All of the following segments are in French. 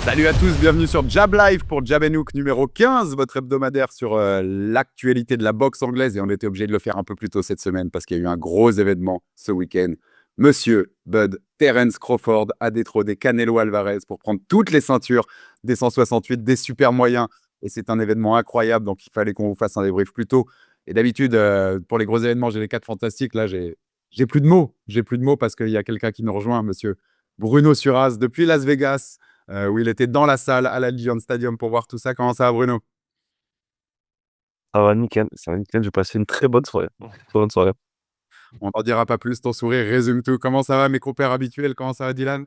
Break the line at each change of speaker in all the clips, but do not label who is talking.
Salut à tous, bienvenue sur Jab Live pour Jab Hook numéro 15, votre hebdomadaire sur l'actualité de la boxe anglaise. Et on était obligé de le faire un peu plus tôt cette semaine parce qu'il y a eu un gros événement ce week-end. Monsieur Bud Terence Crawford a détrôné Canelo Alvarez pour prendre toutes les ceintures des 168, des super moyens. Et c'est un événement incroyable, donc il fallait qu'on vous fasse un débrief plus tôt. Et d'habitude, pour les gros événements, j'ai les 4 fantastiques. Là, j'ai plus de mots. J'ai plus de mots parce qu'il y a quelqu'un qui nous rejoint, monsieur Bruno Suras, depuis Las Vegas où il était dans la salle à l'Allianz Stadium pour voir tout ça. Comment ça va, Bruno?
Ça va nickel, j'ai passé une très bonne soirée. Très bonne soirée.
On n'en dira pas plus, ton sourire résume tout. Comment ça va, mes compères habituels? Comment ça va, Dylan?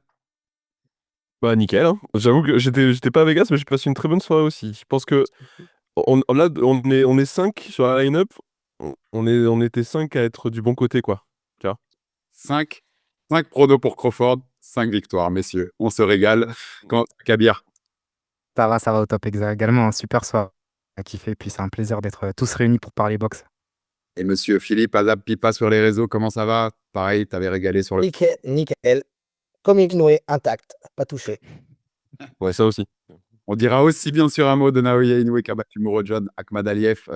Bah nickel, hein. J'avoue que j'étais pas à Vegas, mais j'ai passé une très bonne soirée aussi. Je pense que là, on est 5 sur la line-up. On était 5 à être du bon côté, quoi. Tu vois.
5 pronos pour Crawford, 5 victoires, messieurs. On se régale. Quand Kabir.
Ça va au top également. Un super soir à kiffer. Puis c'est un plaisir d'être tous réunis pour parler boxe.
Et monsieur Philippe Azab Pipa sur les réseaux, comment ça va? Pareil, t'avais régalé sur le.
Nickel, nickel. Comme Inoue, intact, pas touché.
Ouais, ça aussi.
On dira aussi bien sûr un mot de Naoya Inoue qu'a battu Murodjon Akhmadaliev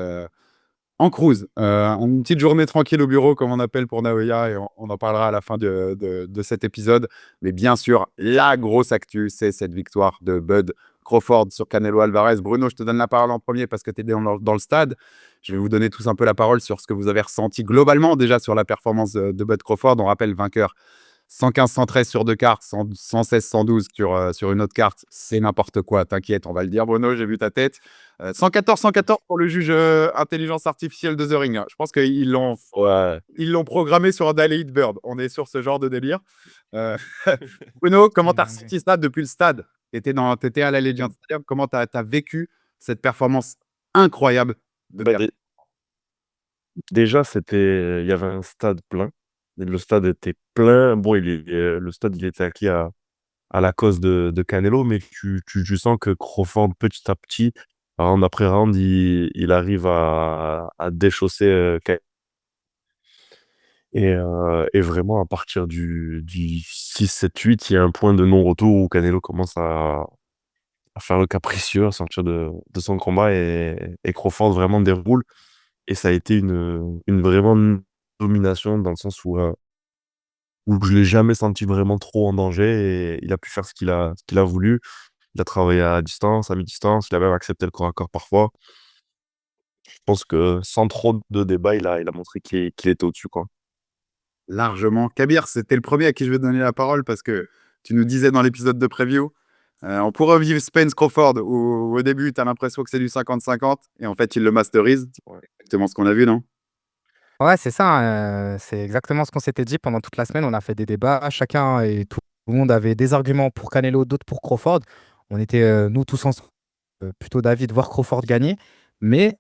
en cruise. Une petite journée tranquille au bureau, comme on appelle pour Naoya, et on en parlera à la fin de cet épisode. Mais bien sûr, la grosse actu, c'est cette victoire de Bud Crawford sur Canelo Alvarez. Bruno, je te donne la parole en premier parce que tu es dans le stade. Je vais vous donner tous un peu la parole sur ce que vous avez ressenti globalement déjà sur la performance de Bud Crawford. On rappelle vainqueur 115-113 sur 2 cartes, 116-112 sur une autre carte, c'est n'importe quoi. T'inquiète, on va le dire, Bruno, j'ai vu ta tête. 114-114 pour le juge intelligence artificielle de The Ring. Je pense qu'ils l'ont
Ouais.
programmé sur un Daily Bird. On est sur ce genre de délire. Euh, Bruno, comment t'as ressenti ça depuis le stade? T'étais à la Legend Stadium. Comment t'as vécu cette performance incroyable de
Bah,
Terence?
déjà, il y avait un stade plein. Le stade était plein. Bon, le stade, il était acquis à la cause de Canelo, mais tu sens que Crawford, petit à petit, round après round, il arrive à déchausser et vraiment, à partir du 6-7-8, il y a un point de non-retour où Canelo commence à faire le capricieux, à sortir de son combat et Crawford vraiment déroule. Et ça a été une vraiment domination dans le sens où je l'ai jamais senti vraiment trop en danger et il a pu faire ce qu'il a voulu. Il a travaillé à distance, à mi-distance, il a même accepté le corps à corps parfois. Je pense que sans trop de débat, il a montré qu'il était au-dessus, quoi.
Largement. Kabir, c'était le premier à qui je vais donner la parole parce que tu nous disais dans l'épisode de preview, on pourrait revivre Spence Crawford où au début, tu as l'impression que c'est du 50-50 et en fait, il le masterise.
Ouais.
Exactement ce qu'on a vu, non?
Ouais, c'est ça. C'est exactement ce qu'on s'était dit pendant toute la semaine. On a fait des débats. Chacun et tout le monde avait des arguments pour Canelo, d'autres pour Crawford. On était, nous tous ensemble, plutôt d'avis de voir Crawford gagner. Mais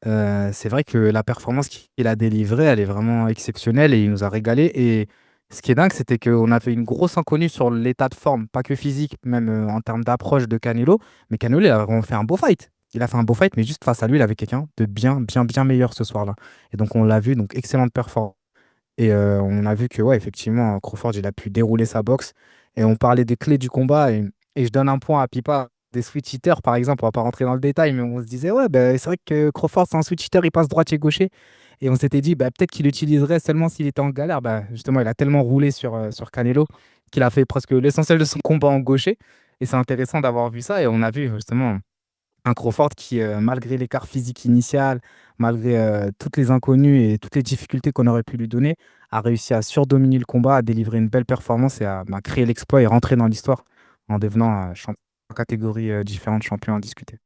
c'est vrai que la performance qu'il a délivrée, elle est vraiment exceptionnelle et il nous a régalé. Et ce qui est dingue, c'était qu'on avait une grosse inconnue sur l'état de forme, pas que physique, même en termes d'approche de Canelo. Mais Canelo, il a vraiment fait un beau fight. Il a fait un beau fight, mais juste face à lui, il avait quelqu'un de bien, bien, bien meilleur ce soir-là. Et donc, on l'a vu, donc excellente performance. Et on a vu que, ouais, effectivement, Crawford, il a pu dérouler sa boxe. Et on parlait des clés du combat. Et je donne un point à Pipa. Des switch hitters, par exemple, on va pas rentrer dans le détail, mais on se disait, ouais, ben, c'est vrai que Crawford, c'est un switch hitter, il passe droitier gaucher. Et on s'était dit, bah, peut-être qu'il l'utiliserait seulement s'il était en galère. Bah, justement, il a tellement roulé sur Canelo qu'il a fait presque l'essentiel de son combat en gaucher. Et c'est intéressant d'avoir vu ça. Et on a vu justement un Crawford qui, malgré l'écart physique initial, malgré toutes les inconnues et toutes les difficultés qu'on aurait pu lui donner, a réussi à surdominer le combat, à délivrer une belle performance et à créer l'exploit et rentrer dans l'histoire en devenant champion en catégories différentes, champions à discuter.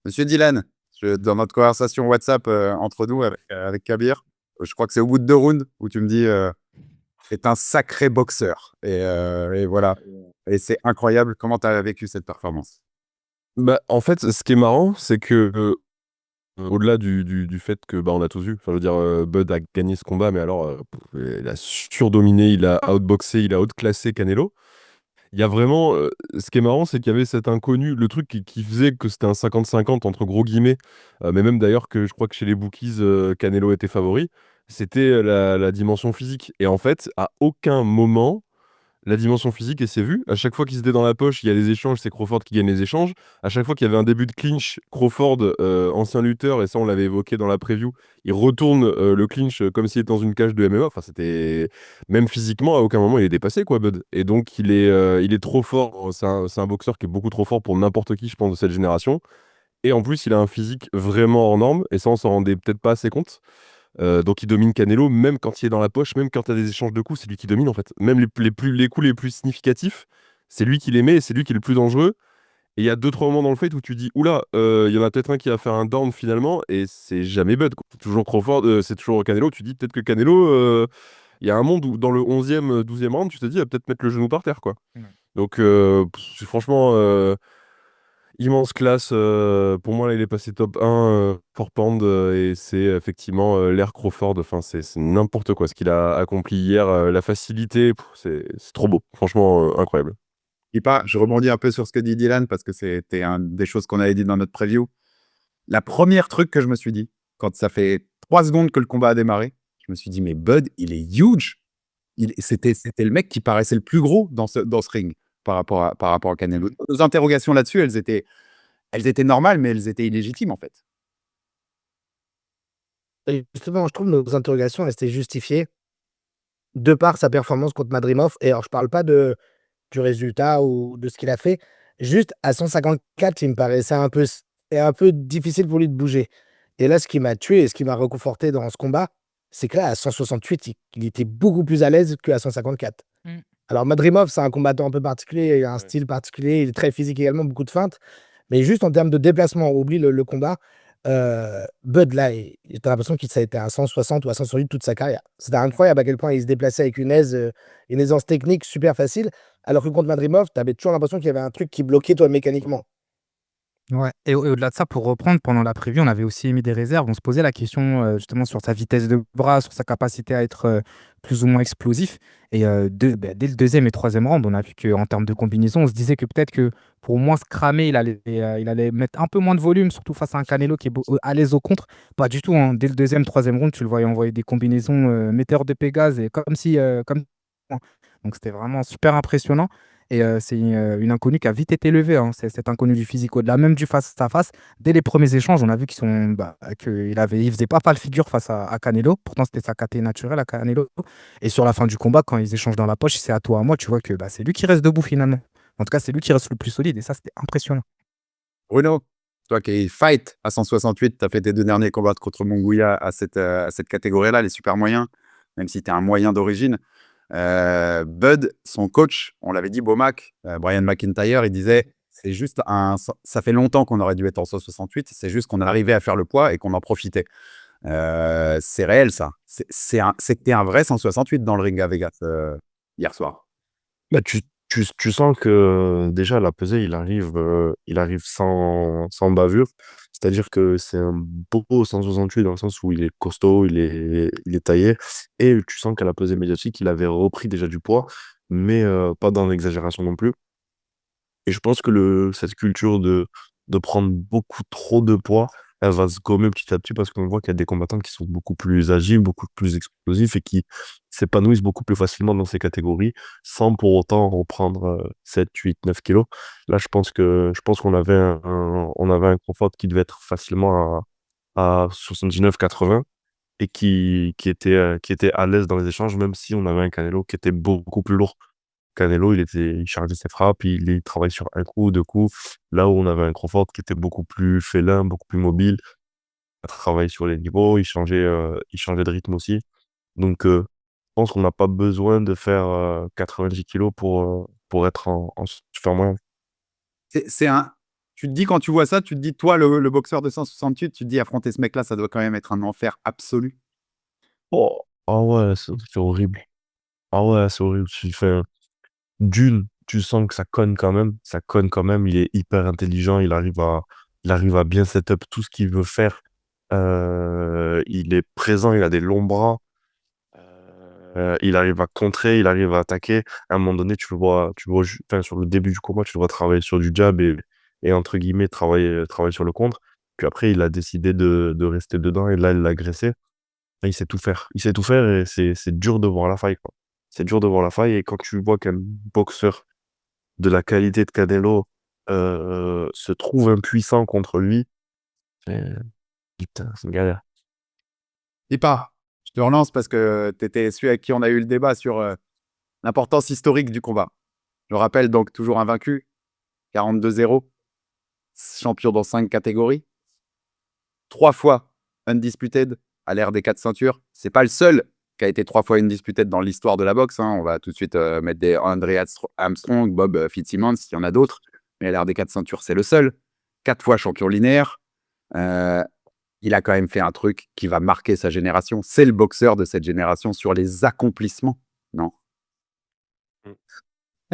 Monsieur Dylan, dans notre conversation WhatsApp entre nous avec Kabir, je crois que c'est au bout de 2 rounds où tu me dis c'est un sacré boxeur. Et voilà. Et c'est incroyable. Comment tu as vécu cette performance?
Bah, en fait, ce qui est marrant, c'est que au-delà du fait que bah, on a tous vu, enfin, je veux dire, Bud a gagné ce combat, mais alors, il a surdominé, il a outboxé, il a outclassé Canelo. Il y a vraiment, ce qui est marrant, c'est qu'il y avait cet inconnu, le truc qui faisait que c'était un 50-50 entre gros guillemets, mais même d'ailleurs que je crois que chez les bookies, Canelo était favori, c'était la dimension physique. Et en fait, à aucun moment, la dimension physique, et c'est vu. À chaque fois qu'ils étaient dans la poche, il y a des échanges, c'est Crawford qui gagne les échanges. À chaque fois qu'il y avait un début de clinch, Crawford, ancien lutteur, et ça on l'avait évoqué dans la preview, il retourne le clinch comme s'il était dans une cage de MMA. Enfin, c'était même physiquement, à aucun moment il est dépassé, quoi, Bud. Et donc il est trop fort. C'est un boxeur qui est beaucoup trop fort pour n'importe qui, je pense, de cette génération. Et en plus, il a un physique vraiment hors norme, et ça on s'en rendait peut-être pas assez compte. Donc il domine Canelo, même quand il est dans la poche, même quand tu as des échanges de coups, c'est lui qui domine en fait. Même les coups les plus significatifs, c'est lui qui les met et c'est lui qui est le plus dangereux. Et il y a 2-3 moments dans le fight où tu dis, oula, il y en a peut-être un qui va faire un down finalement, et c'est jamais Bud, quoi. C'est toujours Crawford, c'est toujours Canelo. Tu dis peut-être que Canelo, il y a un monde où dans le 11e, 12e round, tu te dis, il va peut-être mettre le genou par terre, quoi.
Ouais.
Donc franchement, immense classe. Pour moi, là, il est passé top 1 pour Pound, et c'est effectivement l'ère Crawford. Enfin, c'est n'importe quoi ce qu'il a accompli hier. La facilité, c'est trop beau. Franchement, incroyable.
Et pas, je rebondis un peu sur ce que dit Dylan parce que c'était des choses qu'on avait dit dans notre preview. La première truc que je me suis dit, quand ça fait 3 secondes que le combat a démarré, je me suis dit, mais Bud, il est huge. C'était le mec qui paraissait le plus gros dans ce ring par rapport à Canelo. Nos interrogations là-dessus, elles étaient normales, mais elles étaient illégitimes, en fait.
Et justement, je trouve nos interrogations restaient justifiées de par sa performance contre Madrimov. Et alors, je parle pas du résultat ou de ce qu'il a fait. Juste à 154, il me paraissait un peu difficile pour lui de bouger. Et là, ce qui m'a tué et ce qui m'a réconforté dans ce combat, c'est que là, à 168, il était beaucoup plus à l'aise qu'à 154.
Mm.
Alors, Madrimov, c'est un combattant un peu particulier, il a un
Ouais.
style particulier, il est très physique également, beaucoup de feintes. Mais juste en termes de déplacement, on oublie le combat. Bud, là, t'as l'impression qu'il ça a été à 160 ou à 168 toute sa carrière. C'était incroyable à quel point il se déplaçait avec une aisance technique super facile. Alors que contre Madrimov, tu avais toujours l'impression qu'il y avait un truc qui bloquait toi mécaniquement.
Ouais, et au-delà de ça, pour reprendre, pendant la preview, on avait aussi émis des réserves. On se posait la question justement sur sa vitesse de bras, sur sa capacité à être plus ou moins explosif. Et dès le deuxième et troisième round, on a vu qu'en termes de combinaison, on se disait que peut-être que pour moins se cramer, il allait mettre un peu moins de volume, surtout face à un Canelo qui est à l'aise au contre. Pas du tout, hein. Dès le deuxième, troisième round, tu le voyais envoyer des combinaisons metteur de Pégase, et comme si. Donc c'était vraiment super impressionnant. Et c'est une inconnue qui a vite été levée, hein. Cet inconnu du physique, au-delà même du face-à-face. Dès les premiers échanges, on a vu qu'il faisait pas pâle figure face à Canelo. Pourtant, c'était sa caté naturelle à Canelo. Et sur la fin du combat, quand ils échangent dans la poche, c'est à toi, à moi, tu vois que c'est lui qui reste debout finalement. En tout cas, c'est lui qui reste le plus solide. Et ça, c'était impressionnant.
Bruno, toi qui fight à 168, tu as fait tes 2 derniers combats contre Monguia à cette catégorie-là, les super moyens, même si tu es un moyen d'origine. Bud, son coach, on l'avait dit, Bomac, Brian McIntyre, il disait, c'est juste ça fait longtemps qu'on aurait dû être en 168, c'est juste qu'on arrivait à faire le poids et qu'on en profitait. C'est réel, ça. C'était un vrai 168 dans le ring à Vegas hier soir.
Bah, tu sens que déjà la pesée, il arrive sans bavure. C'est-à-dire que c'est un beau 168 dans le sens où il est costaud, il est taillé. Et tu sens qu'à la pesée médiatique, il avait repris déjà du poids, mais pas dans l'exagération non plus. Et je pense que cette culture de prendre beaucoup trop de poids, elle va se gommer petit à petit parce qu'on voit qu'il y a des combattants qui sont beaucoup plus agiles, beaucoup plus explosifs et qui s'épanouissent beaucoup plus facilement dans ces catégories sans pour autant reprendre 7, 8, 9 kilos. Là, je pense qu'on avait on avait un confort qui devait être facilement à 79, 80 et qui était à l'aise dans les échanges, même si on avait un Canelo qui était beaucoup plus lourd. Canelo, il chargeait ses frappes, il travaille sur un coup, 2 coups. Là où on avait un Crawford qui était beaucoup plus félin, beaucoup plus mobile, il travaille sur les niveaux, il changeait de rythme aussi. Donc, je pense qu'on n'a pas besoin de faire 90 kilos pour être en super moyen.
C'est un. Tu te dis, quand tu vois ça, tu te dis, toi, le boxeur de 168, tu te dis, affronter ce mec-là, ça doit quand même être un enfer absolu.
Oh, ah ouais, c'est horrible. Ah ouais, c'est horrible. Tu sens que ça conne quand même. Ça conne quand même. Il est hyper intelligent. Il arrive à bien set up tout ce qu'il veut faire. Il est présent. Il a des longs bras. Il arrive à contrer. Il arrive à attaquer. À un moment donné, enfin, sur le début du combat, tu le vois travailler sur du jab et entre guillemets, travailler sur le contre. Puis après, il a décidé de rester dedans et là, il l'a agressé. Là, il sait tout faire. Il sait tout faire et c'est dur de voir la faille, quoi. c'est dur de voir la faille et quand tu vois qu'un boxeur de la qualité de Canelo, se trouve impuissant contre lui, c'est putain, c'est une galère.
Dis pas, je te relance parce que tu étais celui avec qui on a eu le débat sur l'importance historique du combat. Je rappelle donc toujours invaincu, 42-0, champion dans 5 catégories, 3 fois undisputed à l'ère des 4 ceintures. C'est pas le seul qui a été 3 fois undisputed dans l'histoire de la boxe. On va tout de suite mettre des André Armstrong, Bob Fitzsimmons, il y en a d'autres. Mais à l'ère des 4 ceintures, c'est le seul. 4 fois champion linéaire. Il a quand même fait un truc qui va marquer sa génération. C'est le boxeur de cette génération sur les accomplissements, non?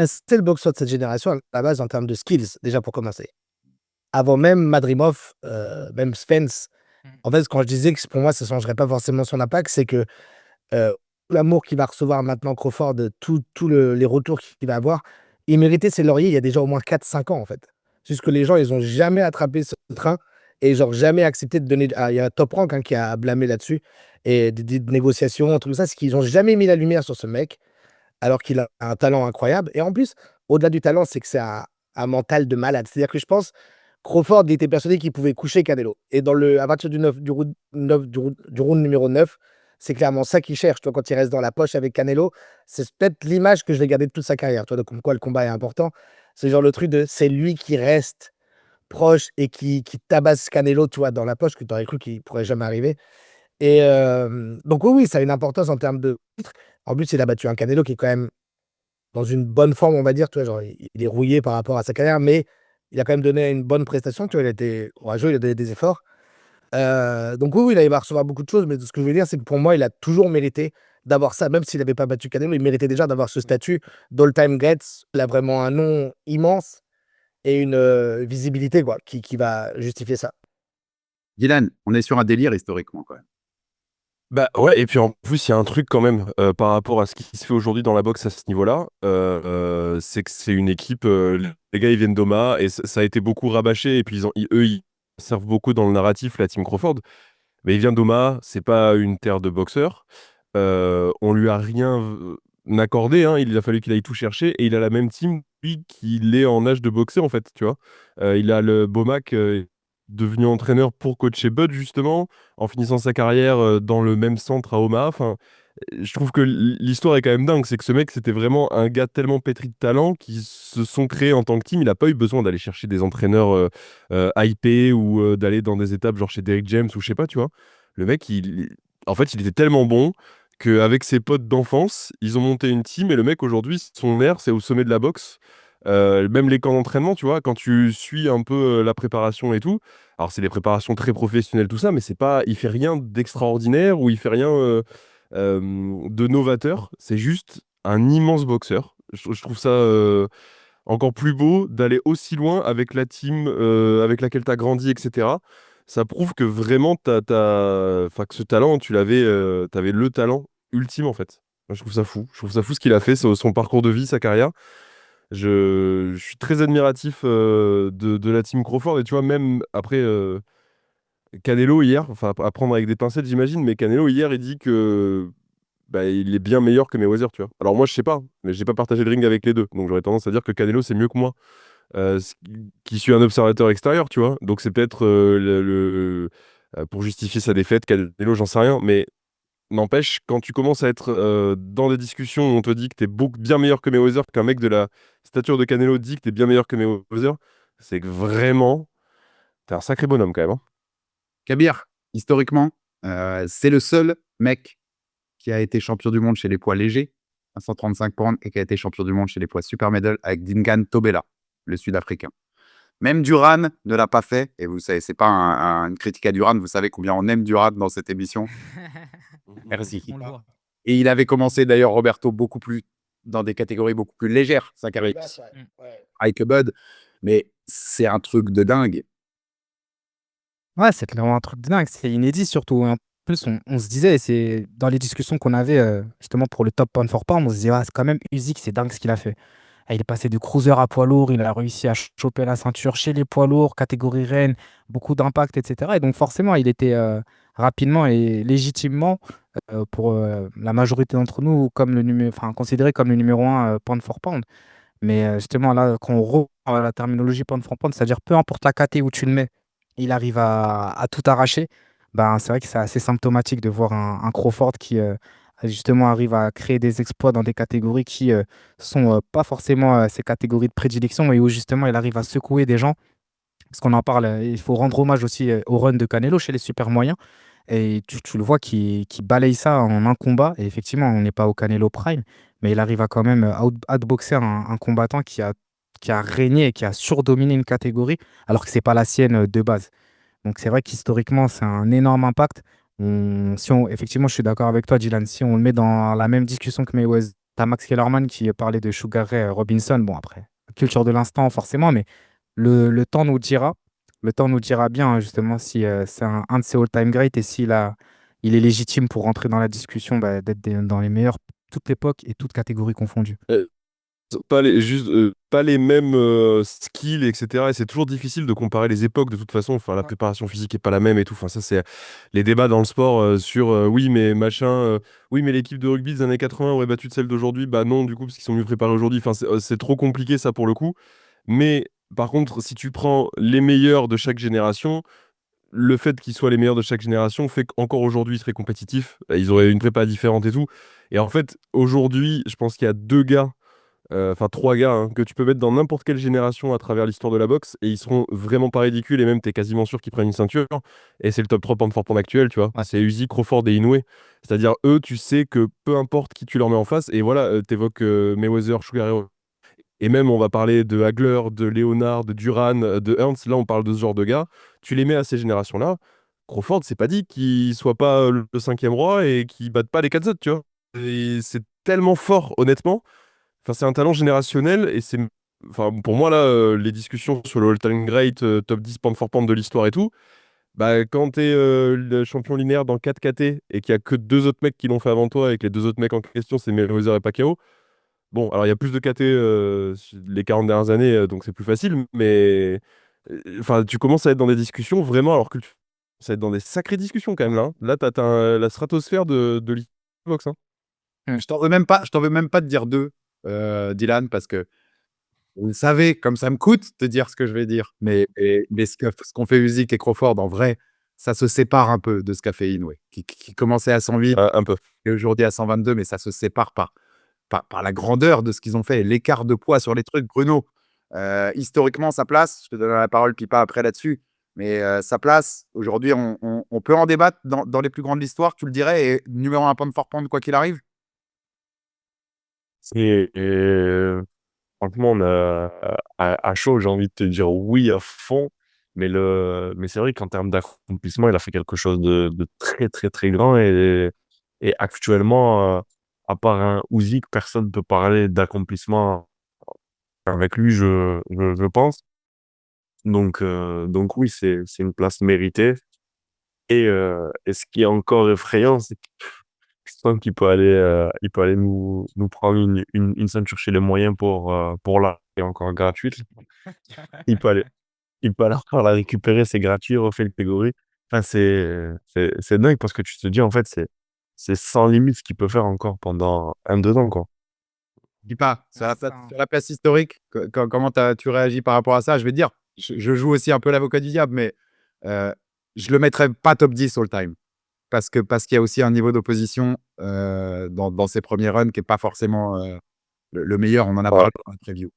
C'était le boxeur de cette génération à la base en termes de skills, déjà pour commencer. Avant même Madrimov, même Spence, en fait, quand je disais que pour moi, ça ne changerait pas forcément son impact, c'est que l'amour qu'il va recevoir maintenant Crawford, les retours qu'il va avoir, il méritait ses lauriers il y a déjà au moins 4-5 ans, en fait. C'est juste que les gens, ils n'ont jamais attrapé ce train et genre jamais accepté de donner. Il y a Top Rank qui a blâmé là-dessus et des négociations, tout ça, c'est qu'ils n'ont jamais mis la lumière sur ce mec alors qu'il a un talent incroyable. Et en plus, au-delà du talent, c'est que c'est un mental de malade. C'est-à-dire que je pense Crawford, il était persuadé qu'il pouvait coucher Canelo. Et à partir du round numéro 9, c'est clairement ça qu'il cherche. Toi, quand il reste dans la poche avec Canelo, c'est peut-être l'image que je vais garder de toute sa carrière. Toi, de comme quoi le combat est important. C'est genre le truc de c'est lui qui reste proche et qui tabasse Canelo, tu vois, dans la poche, que tu aurais cru qu'il pourrait jamais arriver. Et donc, oui, ça a une importance en termes de titre. En plus, il a battu un Canelo qui est quand même dans une bonne forme, on va dire. Tu vois, genre, il est rouillé par rapport à sa carrière, mais il a quand même donné une bonne prestation. Tu vois, il a été courageux, il a donné des efforts. Donc, oui, il va recevoir beaucoup de choses, mais ce que je veux dire, c'est que pour moi, il a toujours mérité d'avoir ça, même s'il n'avait pas battu Canelo, il méritait déjà d'avoir ce statut d'all-time great. Il a vraiment un nom immense et une visibilité quoi, qui va justifier ça.
Dylan, on est sur un délire historiquement quand même.
Bah ouais, et puis en plus, il y a un truc quand même par rapport à ce qui se fait aujourd'hui dans la boxe à ce niveau-là, c'est que c'est une équipe, les gars ils viennent d'Omaha et ça a été beaucoup rabâché, et puis eux ils servent beaucoup dans le narratif, la team Crawford, mais il vient d'Omaha, c'est pas une terre de boxeurs, on lui a rien accordé, hein, il a fallu qu'il aille tout chercher, et il a la même team, lui, qu'il est en âge de boxer en fait, tu vois. Il a le Bomac devenu entraîneur pour coacher Bud justement, en finissant sa carrière dans le même centre à Omaha. Enfin, je trouve que l'histoire est quand même dingue. C'est que ce mec, c'était vraiment un gars tellement pétri de talent qui se sont créés en tant que team. Il n'a pas eu besoin d'aller chercher des entraîneurs hypés ou d'aller dans des étapes genre chez Derrick James ou je sais pas, tu vois. Le mec, en fait, il était tellement bon qu'avec ses potes d'enfance, ils ont monté une team et le mec, aujourd'hui, son air, c'est au sommet de la boxe. Même les camps d'entraînement, tu vois, quand tu suis un peu la préparation et tout, alors c'est des préparations très professionnelles, tout ça, mais c'est pas, il fait rien d'extraordinaire ou il fait rien de novateur. C'est juste un immense boxeur. Je trouve ça encore plus beau d'aller aussi loin avec la team avec laquelle tu as grandi, etc. Ça prouve que vraiment, enfin, que ce talent, tu avais le talent ultime en fait. Moi, je trouve ça fou. Je trouve ça fou ce qu'il a fait, son parcours de vie, sa carrière. Je suis très admiratif de la team Crawford. Et tu vois, même après Canelo hier, enfin à prendre avec des pincettes, j'imagine, mais Canelo hier, il dit que bah, il est bien meilleur que Mayweather, tu vois. Alors moi, je sais pas, mais j'ai pas partagé le ring avec les deux. Donc j'aurais tendance à dire que Canelo, c'est mieux que moi, qui suis un observateur extérieur, tu vois. Donc c'est peut-être pour justifier sa défaite, Canelo, j'en sais rien. Mais n'empêche, quand tu commences à être dans des discussions où on te dit que t'es bien meilleur que Mayweather, qu'un mec de la stature de Canelo dit que t'es bien meilleur que Mayweather, c'est que vraiment, t'es un sacré bonhomme quand même, hein.
Kabir, historiquement, c'est le seul mec qui a été champion du monde chez les poids légers, à 135 pounds, et qui a été champion du monde chez les poids super middle avec Dingan Tobela, le Sud-Africain. Même Duran ne l'a pas fait, et vous savez, c'est pas une critique à Duran, vous savez combien on aime Duran dans cette émission. Merci.
On le voit.
Et il avait commencé d'ailleurs, Roberto, beaucoup plus dans des catégories beaucoup plus légères, sa carrière, avec Bud, mais c'est un truc de dingue.
Ouais, c'est clairement un truc de dingue, c'est inédit surtout. En plus, on se disait, c'est dans les discussions qu'on avait justement pour le top pound for pound, on se disait, ah, c'est quand même Usyk, c'est dingue ce qu'il a fait. Ah, il est passé du cruiser à poids lourd, il a réussi à choper la ceinture chez les poids lourds, catégorie reine, beaucoup d'impact, etc. Et donc forcément, il était rapidement et légitimement pour la majorité d'entre nous comme considéré comme le numéro un pound for pound. Mais justement, là, quand on reprend la terminologie pound for pound, c'est-à-dire peu importe la KT où tu le mets, il arrive à tout arracher. Ben, c'est vrai que c'est assez symptomatique de voir un Crawford qui justement arrive à créer des exploits dans des catégories qui sont pas forcément ses catégories de prédilection et où justement il arrive à secouer des gens. Parce qu'on en parle, il faut rendre hommage aussi au run de Canelo chez les super moyens. Et tu le vois qui balaye ça en un combat. Et effectivement, on n'est pas au Canelo Prime, mais il arrive à quand même outboxer un combattant qui a régné et qui a surdominé une catégorie, alors que c'est pas la sienne de base. Donc c'est vrai qu'historiquement, c'est un énorme impact. Effectivement, je suis d'accord avec toi, Dylan. Si on le met dans la même discussion que Mayweather, t'as Max Kellerman qui parlait de Sugar Ray Robinson. Bon, après, culture de l'instant, forcément, mais le temps nous dira. Le temps nous dira bien, justement, si c'est un de ses all-time great et il est légitime pour rentrer dans la discussion, bah, d'être dans les meilleurs, toute l'époque et toutes catégories confondues.
Pas les mêmes skills, etc. Et c'est toujours difficile de comparer les époques de toute façon. Enfin, la préparation physique est pas la même et tout. Enfin, ça, c'est les débats dans le sport sur oui, mais machin, oui, mais l'équipe de rugby des années 80 aurait battu de celle d'aujourd'hui. Bah non, du coup, parce qu'ils sont mieux préparés aujourd'hui. Enfin, c'est trop compliqué, ça, pour le coup. Mais par contre, si tu prends les meilleurs de chaque génération, le fait qu'ils soient les meilleurs de chaque génération fait qu'encore aujourd'hui, ils seraient compétitifs. Ils auraient une prépa différente et tout. Et en fait, aujourd'hui, je pense qu'il y a deux gars enfin 3 gars hein, que tu peux mettre dans n'importe quelle génération à travers l'histoire de la boxe et ils seront vraiment pas ridicules et même t'es quasiment sûr qu'ils prennent une ceinture et c'est le top 3 pound for pound actuel, tu vois.
Ouais.
C'est Usyk, Crawford et Inoue. C'est-à-dire eux, tu sais que peu importe qui tu leur mets en face et voilà, t'évoques Mayweather, Sugar Ray et même on va parler de Hagler, de Leonard, de Duran, de Ernst, là on parle de ce genre de gars, tu les mets à ces générations-là, Crawford, c'est pas dit qu'il soit pas le cinquième roi et qu'il batte pas les 4 autres, tu vois. Et c'est tellement fort, honnêtement. Enfin, c'est un talent générationnel et c'est. Enfin, pour moi, là, les discussions sur le all-time great, top 10 pound for pound de l'histoire et tout, bah, quand t'es le champion linéaire dans 4 KT et qu'il y a que 2 autres mecs qui l'ont fait avant toi et que les 2 autres mecs en question, c'est Mayweather et Pacquiao. Bon, alors il y a plus de KT les 40 dernières années, donc c'est plus facile, mais. Enfin, tu commences à être dans des discussions vraiment, alors que ça va être dans des sacrées discussions quand même, là. Hein. Là, t'as la stratosphère de l'e-box. Hein.
Je t'en veux même pas de dire deux, Dylan, parce que vous savez, comme ça me coûte de dire ce que je vais dire. Mais ce qu'ont fait Usyk et Crawford, en vrai, ça se sépare un peu de ce qu'a fait Inoue, qui commençait à 108
Un peu.
et aujourd'hui à 122, mais ça se sépare par la grandeur de ce qu'ils ont fait, l'écart de poids sur les trucs. Bruno, historiquement, sa place, je te donne la parole, Pipa, après là-dessus, mais sa place, aujourd'hui, on peut en débattre dans les plus grandes de l'histoire, tu le dirais, et numéro un pound for pound, quoi qu'il arrive.
Et franchement, à chaud, j'ai envie de te dire oui à fond. Mais c'est vrai qu'en termes d'accomplissement, il a fait quelque chose de très, très, très grand. Et actuellement, à part un Usyk, personne ne peut parler d'accomplissement avec lui, je pense. Donc oui, c'est une place méritée. Et ce qui est encore effrayant, c'est que je sens il peut aller nous prendre une ceinture chez les moyens pour la et encore gratuite. Il peut aller, il peut aller encore la récupérer, c'est gratuit, refait le catégorie. Enfin, c'est dingue parce que tu te dis, en fait, c'est sans limite ce qu'il peut faire encore pendant 1-2 ans, quoi.
Pipa,
Ouais, c'est ça, hein.
sur la place historique, comment tu réagis par rapport à ça? Je vais te dire, je joue aussi un peu l'avocat du diable, mais je le mettrais pas top 10 all time. Parce qu'il y a aussi un niveau d'opposition dans ses premiers runs qui est pas forcément le meilleur. On en a
Ouais.
parlé dans la preview.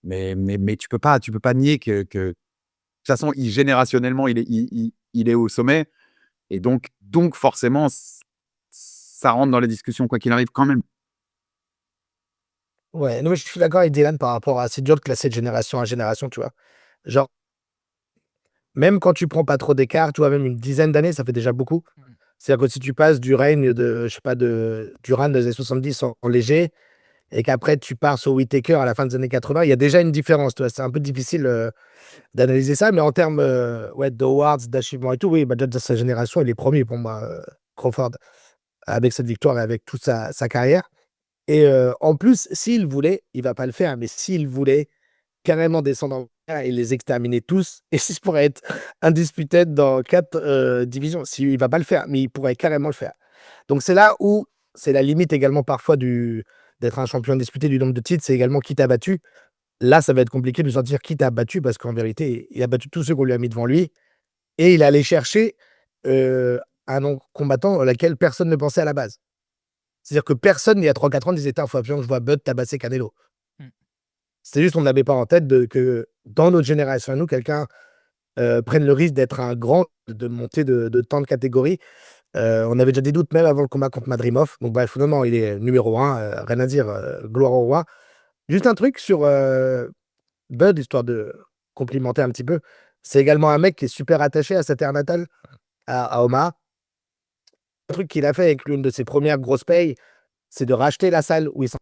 Mais tu peux pas nier que de toute façon, générationnellement, il est au sommet. Et donc forcément, ça rentre dans les discussions, quoi qu'il arrive, quand même.
Ouais, non, mais je suis d'accord avec Dylan par rapport à c'est dur de classer de génération à génération, tu vois. Genre, même quand tu prends pas trop d'écart, tu vois, même une dizaine d'années, ça fait déjà beaucoup. C'est-à-dire que si tu passes du règne de, je sais pas, du run des années 70 en léger, et qu'après tu pars sur Whittaker à la fin des années 80, il y a déjà une différence, tu vois. C'est un peu difficile d'analyser ça, mais en termes ouais, d'awards, d'achievements et tout, oui, bah, déjà de sa génération, il est premier pour moi, Crawford, avec cette victoire et avec toute sa carrière. Et en plus, s'il voulait, il va pas le faire, mais s'il voulait carrément descendre en et les exterminer tous, et pourrait être undisputed dans 4 divisions. Il va pas le faire, mais il pourrait carrément le faire. Donc c'est là où c'est la limite également parfois d'être un champion disputé du nombre de titres, c'est également qui t'a battu. Là, ça va être compliqué de sentir qui t'a battu parce qu'en vérité, il a battu tous ceux qu'on lui a mis devant lui et il est allé chercher un combattant auquel personne ne pensait à la base. C'est-à-dire que personne, il y a 3-4 ans, disait: «Tain, faut absolument que je vois Bud tabasser Canelo».
Mmh.
C'était juste, on n'avait pas en tête que dans notre génération à nous, quelqu'un prenne le risque d'être un grand, de monter de tant de catégories. On avait déjà des doutes même avant le combat contre Madrimov. Donc bref, finalement, il est numéro 1, rien à dire, gloire au roi. Juste un truc sur Bud, histoire de complimenter un petit peu. C'est également un mec qui est super attaché à sa terre natale, à Omaha. Un truc qu'il a fait avec l'une de ses premières grosses payes, c'est de racheter la salle où il s'en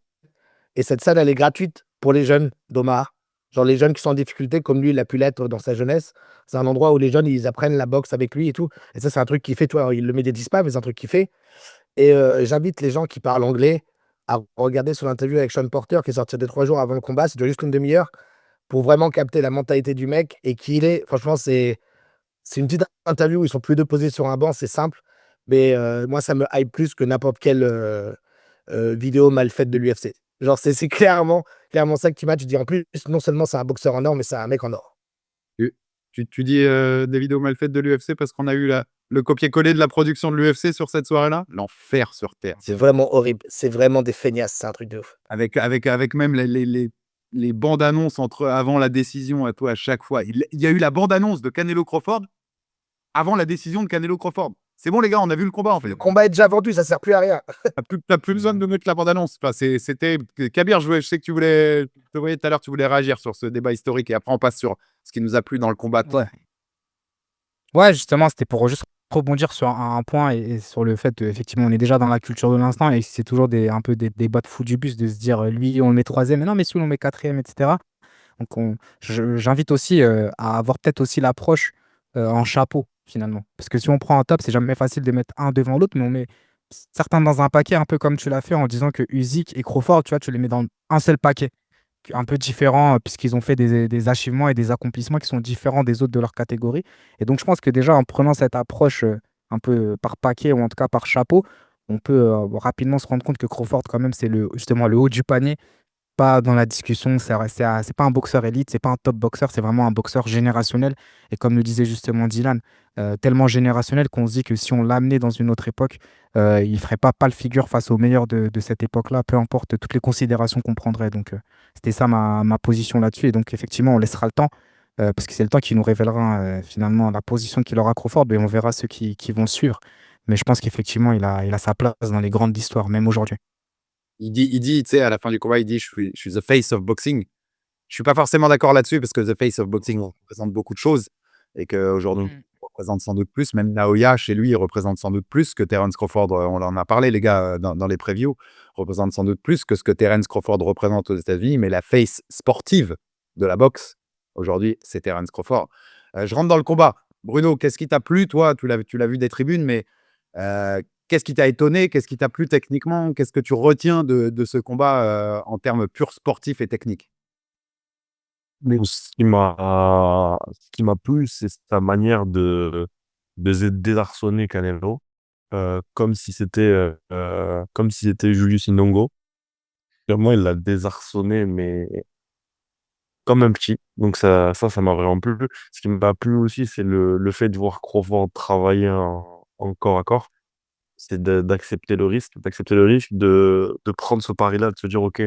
et cette salle, elle est gratuite pour les jeunes d'Omaha. Genre les jeunes qui sont en difficulté, comme lui, il a pu l'être dans sa jeunesse. C'est un endroit où les jeunes, ils apprennent la boxe avec lui et tout. Et ça, c'est un truc qu'il fait, toi, il le médiatise pas, mais c'est un truc qu'il fait. Et j'invite les gens qui parlent anglais à regarder son interview avec Sean Porter, qui est sorti 2-3 jours avant le combat. C'est juste une demi-heure pour vraiment capter la mentalité du mec et qui il est. Franchement, c'est une petite interview où ils sont tous les deux posés sur un banc, c'est simple. Mais moi, ça me hype plus que n'importe quelle vidéo mal faite de l'UFC. Genre, c'est clairement ça que tu m'as. Tu dis en plus, non seulement c'est un boxeur en or, mais c'est un mec en or.
Tu dis des vidéos mal faites de l'UFC parce qu'on a eu le copier-coller de la production de l'UFC sur cette soirée-là? L'enfer sur terre.
C'est vraiment horrible. C'est vraiment des feignasses. C'est un truc de ouf.
Avec même les bandes annonces avant la décision à toi à chaque fois. Il y a eu la bande annonce de Canelo Crawford avant la décision de Canelo Crawford. C'est bon les gars, on a vu le combat en fait.
Le combat est déjà vendu, ça sert plus à rien.
T'as plus besoin de mettre la bande annonce. Enfin, c'était Kabir, je sais que je te voyais tout à l'heure, tu voulais réagir sur ce débat historique et après on passe sur ce qui nous a plu dans le combat.
Ouais. Ouais, justement, c'était pour juste rebondir sur un point et sur le fait qu'effectivement, on est déjà dans la culture de l'instant et c'est toujours un peu des débats de fou du bus de se dire lui, on le met troisième, mais non, mais si on le met quatrième, etc. Donc, j'invite aussi à avoir peut-être aussi l'approche en chapeau, finalement. Parce que si on prend un top, c'est jamais facile de mettre un devant l'autre, mais on met certains dans un paquet, un peu comme tu l'as fait en disant que Usyk et Crawford, tu vois, tu les mets dans un seul paquet un peu différents puisqu'ils ont fait des achievements et des accomplissements qui sont différents des autres de leur catégorie. Et donc, je pense que déjà, en prenant cette approche un peu par paquet ou en tout cas par chapeau, on peut rapidement se rendre compte que Crawford, quand même, c'est justement le haut du panier, pas dans la discussion. C'est pas un boxeur élite, c'est pas un top boxeur, c'est vraiment un boxeur générationnel. Et comme le disait justement Dylan, tellement générationnel qu'on se dit que si on l'amenait dans une autre époque, il ferait pas le figure face aux meilleurs de cette époque-là, peu importe toutes les considérations qu'on prendrait. Donc, c'était ça ma position là-dessus. Et donc, effectivement, on laissera le temps, parce que c'est le temps qui nous révélera finalement la position qu'il aura Crawford, et on verra ceux qui vont suivre. Mais je pense qu'effectivement, il a sa place dans les grandes histoires, même aujourd'hui.
Il dit, tu sais, à la fin du combat, il dit, je suis the face of boxing. Je suis pas forcément d'accord là-dessus parce que the face of boxing représente beaucoup de choses et qu'aujourd'hui,
Mm.
on représente sans doute plus. Même Naoya, chez lui, il représente sans doute plus que Terence Crawford. On en a parlé, les gars, dans les previews. Représente sans doute plus que ce que Terence Crawford représente aux États-Unis. Mais la face sportive de la boxe, aujourd'hui, c'est Terence Crawford. Je rentre dans le combat. Bruno, qu'est-ce qui t'a plu, toi? Tu l'as vu des tribunes, mais qu'est-ce qui t'a étonné? Qu'est-ce qui t'a plu techniquement? Qu'est-ce que tu retiens de ce combat en termes purs sportifs et techniques?
Ce qui m'a plu, c'est sa manière de désarçonner Canelo, comme si c'était Julius Indongo. Clairement, il l'a désarçonné, mais comme un petit. Donc ça m'a vraiment plu. Ce qui m'a plu aussi, c'est le fait de voir Crawford travailler en corps à corps. C'est d'accepter le risque de prendre ce pari-là, de se dire: «OK,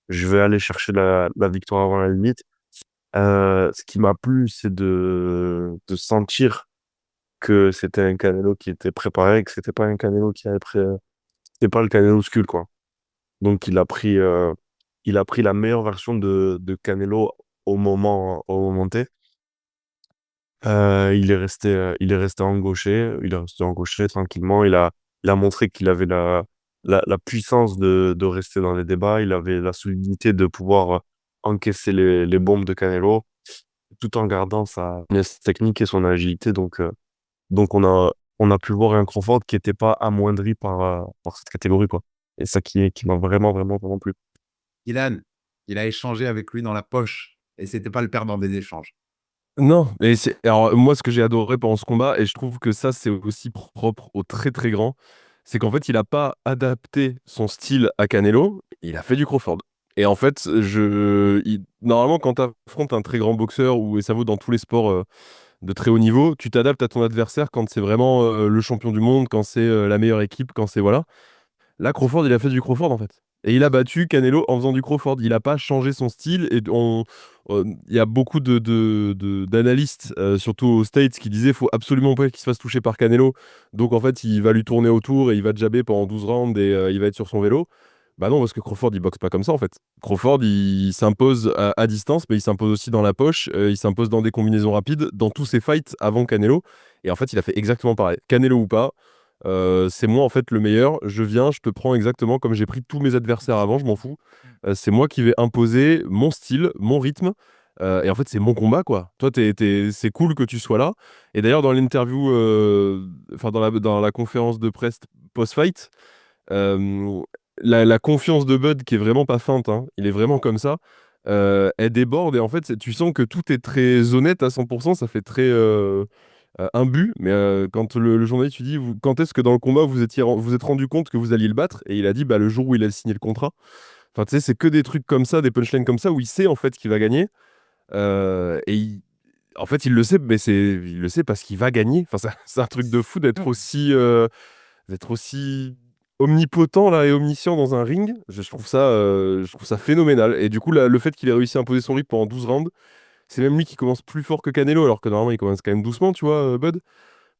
je vais aller chercher la victoire avant la limite». Ce qui m'a plu, c'est de sentir que c'était un Canelo qui était préparé, que c'était pas un Canelo qui avait c'était pas le Canelo Skull, quoi. Donc il a pris la meilleure version de Canelo au moment T. Il est resté engauché tranquillement. Il a montré qu'il avait la puissance de rester dans les débats. Il avait la solidité de pouvoir encaisser les bombes de Canelo, tout en gardant sa finesse technique et son agilité. Donc on a pu voir un Crawford qui était pas amoindri par cette catégorie, quoi. Et ça qui m'a vraiment, vraiment, vraiment plu.
Dylan, il a échangé avec lui dans la poche et c'était pas le perdant des échanges.
Non, et alors moi, ce que j'ai adoré pendant ce combat, et je trouve que ça, c'est aussi propre aux très très grands, c'est qu'en fait, il a pas adapté son style à Canelo, il a fait du Crawford. Et en fait, normalement, quand tu affrontes un très grand boxeur, et ça vaut dans tous les sports de très haut niveau, tu t'adaptes à ton adversaire quand c'est vraiment le champion du monde, quand c'est la meilleure équipe, quand c'est voilà. Là, Crawford, il a fait du Crawford en fait. Et il a battu Canelo en faisant du Crawford. Il n'a pas changé son style. Et il y a beaucoup d'analystes, surtout aux States, qui disaient qu'il faut absolument pas qu'il se fasse toucher par Canelo. Donc en fait, il va lui tourner autour et il va jabber pendant 12 rounds et il va être sur son vélo. Bah non, parce que Crawford, il boxe pas comme ça en fait. Crawford, il s'impose à distance, mais il s'impose aussi dans la poche. Il s'impose dans des combinaisons rapides, dans tous ses fights avant Canelo. Et en fait, il a fait exactement pareil. Canelo ou pas. C'est moi en fait le meilleur. Je viens, je te prends exactement comme j'ai pris tous mes adversaires avant, je m'en fous. C'est moi qui vais imposer mon style, mon rythme. Et en fait, c'est mon combat quoi. Toi, c'est cool que tu sois là. Et d'ailleurs, dans l'interview, enfin dans la conférence de presse post-fight, euh, la confiance de Bud qui est vraiment pas feinte, hein, il est vraiment comme ça. Elle déborde et en fait, tu sens que tout est très honnête à 100%. Ça fait très un but, mais quand le journaliste lui dit quand est-ce que dans le combat vous êtes rendu compte que vous alliez le battre, et il a dit bah, le jour où il a signé le contrat. Enfin, tu sais, c'est que des trucs comme ça, des punchlines comme ça, où il sait en fait qu'il va gagner. En fait, il le sait, mais il le sait parce qu'il va gagner. Enfin, c'est un truc de fou d'être aussi omnipotent là, et omniscient dans un ring. Je trouve ça phénoménal. Et du coup, le fait qu'il ait réussi à imposer son rythme pendant 12 rounds, c'est même lui qui commence plus fort que Canelo, alors que normalement, il commence quand même doucement, tu vois, Bud.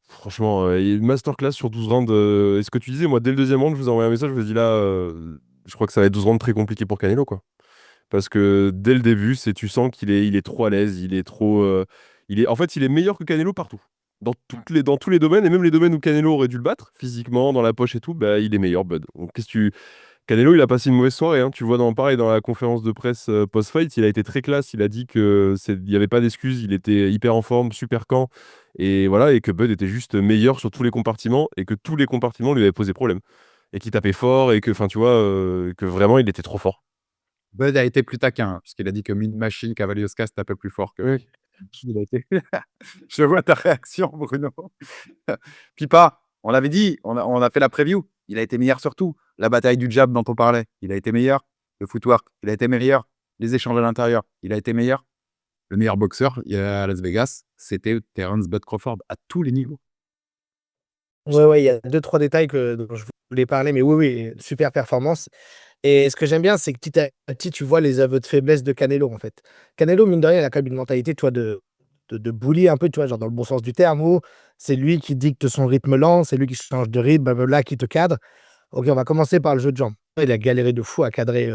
Franchement, il y a une masterclass sur 12 rounds. Et ce que tu disais, moi, dès le deuxième round, je vous ai envoyé un message, je vous ai dit là, je crois que ça va être 12 rounds très compliqués pour Canelo, quoi. Parce que dès le début, tu sens il est trop à l'aise, il est trop. En fait, il est meilleur que Canelo partout. Dans tous les domaines, et même les domaines où Canelo aurait dû le battre, physiquement, dans la poche et tout, bah, il est meilleur, Bud. Donc, Canelo, il a passé une mauvaise soirée, hein. Tu vois, pareil, dans la conférence de presse post-fight, il a été très classe. Il a dit il n'y avait pas d'excuses, il était hyper en forme, super camp. Et voilà, et que Bud était juste meilleur sur tous les compartiments, et que tous les compartiments lui avaient posé problème. Et qu'il tapait fort, et que, enfin, tu vois, que vraiment, il était trop fort.
Bud a été plus taquin, hein, puisqu'il a dit que Mean Machine Cavalliosca se tapait plus fort que
Oui.
il a été Je vois ta réaction, Bruno. Pipa, on l'avait dit, on a fait la preview. Il a été meilleur sur tout. La bataille du jab dont on parlait, il a été meilleur. Le footwork, il a été meilleur. Les échanges à l'intérieur, il a été meilleur. Le meilleur boxeur à Las Vegas, c'était Terence Bud Crawford à tous les niveaux.
Ouais, il y a 2-3 détails dont je voulais parler, mais oui, super performance. Et ce que j'aime bien, c'est que petit à petit, tu vois les aveux de faiblesse de Canelo, en fait. Canelo, mine de rien, il a quand même une mentalité, tu vois, de bully un peu, tu vois, genre dans le bon sens du terme, où c'est lui qui dicte son rythme lent, c'est lui qui change de rythme, blablabla, qui te cadre. OK, on va commencer par le jeu de jambes. Il a galéré de fou à cadrer,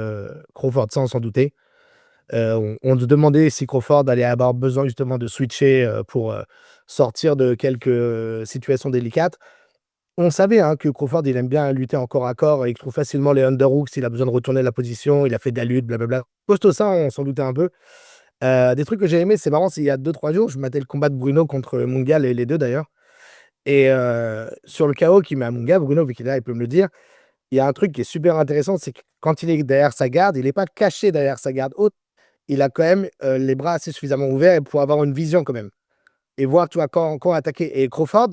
Crawford, ça, on s'en doutait. On se demandait si Crawford allait avoir besoin justement de switcher, pour, sortir de quelques, situations délicates. On savait, hein, que Crawford, il aime bien lutter en corps à corps et il trouve facilement les underhooks s'il a besoin de retourner la position. Il a fait de la lutte, blablabla. Costaud ça, on s'en doutait un peu. Des trucs que j'ai aimé, c'est marrant, c'est il y a 2-3 jours, je matais le combat de Bruno contre Munga, les 2 d'ailleurs. Et sur le KO qu'il met à Munga, Bruno, vu qu'il est là, il peut me le dire. Il y a un truc qui est super intéressant, c'est que quand il est derrière sa garde, il est pas caché derrière sa garde haute. Il a quand même, les bras assez suffisamment ouverts pour avoir une vision quand même et voir, tu vois, quand attaquer. Et Crawford,